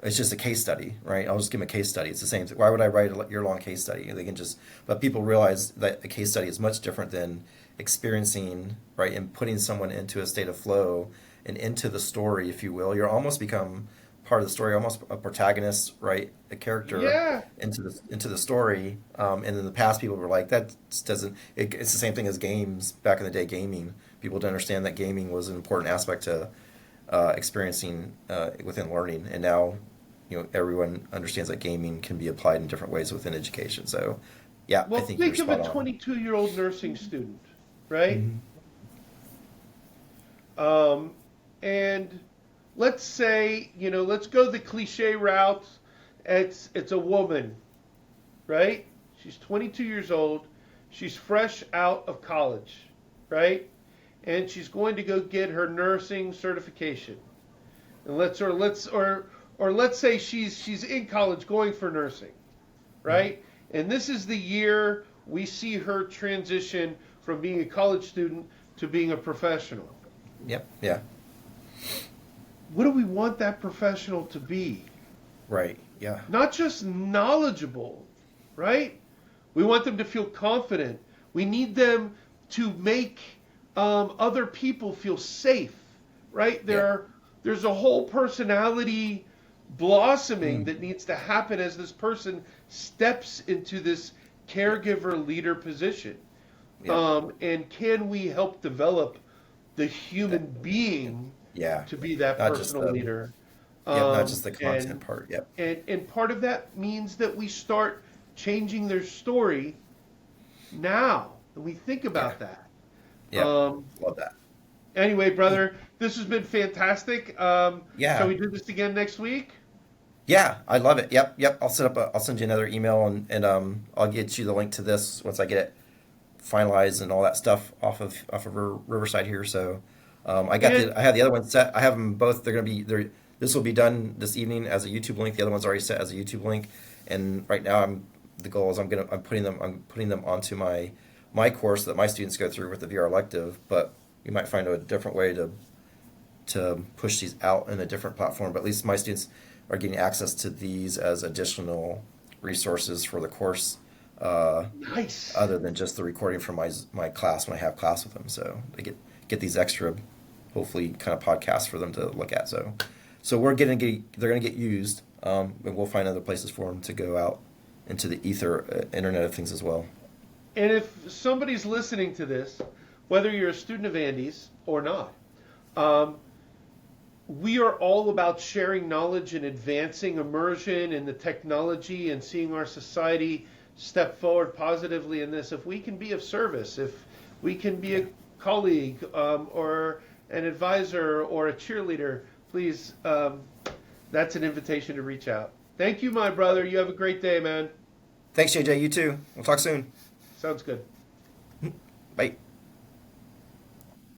it's just a case study, right? I'll just give them a case study. It's the same thing. Why would I write a year long case study? They can just, but people realize that a case study is much different than experiencing, right, and putting someone into a state of flow and into the story, if you will. You're almost become part of the story, almost a protagonist, right, a character Yeah. into the story. And in the past, people were like, that doesn't. It's the same thing as games back in the day. Gaming, people didn't understand that gaming was an important aspect to experiencing within learning, and now everyone understands that gaming can be applied in different ways within education. So, yeah, I Well, think you're think of a spot on. 22-year-old nursing student, right? Hmm. Um, and let's say, let's go the cliche route. It's a woman, right? She's 22 years old. She's fresh out of college, right? And she's going to go get her nursing certification. And let's say she's in college going for nursing, Hmm. right? And this is the year we see her transition from being a college student to being a professional. Yep. Yeah. What do we want that professional to be? Right. Yeah. Not just knowledgeable, right? We want them to feel confident. We need them to make other people feel safe, right? Yep. There's a whole personality blossoming Mm. that needs to happen as this person steps into this Yep. caregiver leader position. Yep. And can we help develop the That. human being Yeah. to be that Not just personal the. leader? Yep. Not Um, just the content and part. Yep. and part of that means that we start changing their story now, and we think Yeah. about that. Yep. Um, Love that. anyway, Cool. brother, this has been fantastic. Shall Yeah. we do this again next week? Yeah. I love it. Yep. Yep. I'll send you another email and I'll get you the link to this once I get it finalized and all that stuff off of Riverside here. So And I have the other ones set. I have them both. They're gonna be there. This will be done this evening as a YouTube link. The other one's already set as a YouTube link. And right now the goal is I'm putting them onto my course that my students go through with the VR elective. But we might find a different way to push these out in a different platform. But at least my students are getting access to these as additional resources for the course, nice. other than just the recording from my class when I have class with them. So they get these extra, hopefully, kind of podcasts for them to look at. So they're gonna get used, and we'll find other places for them to go out into the ether, Internet of Things as well. And if somebody's listening to this, whether you're a student of Andy's or not, um, we are all about sharing knowledge and advancing immersion in the technology and seeing our society step forward positively in this. If we can be of service, if we can be Yeah. a colleague or an advisor or a cheerleader, please, that's an invitation to reach out. Thank you, my brother. You have a great day, man. Thanks, JJ. You too. We'll talk soon. Sounds good. Bye.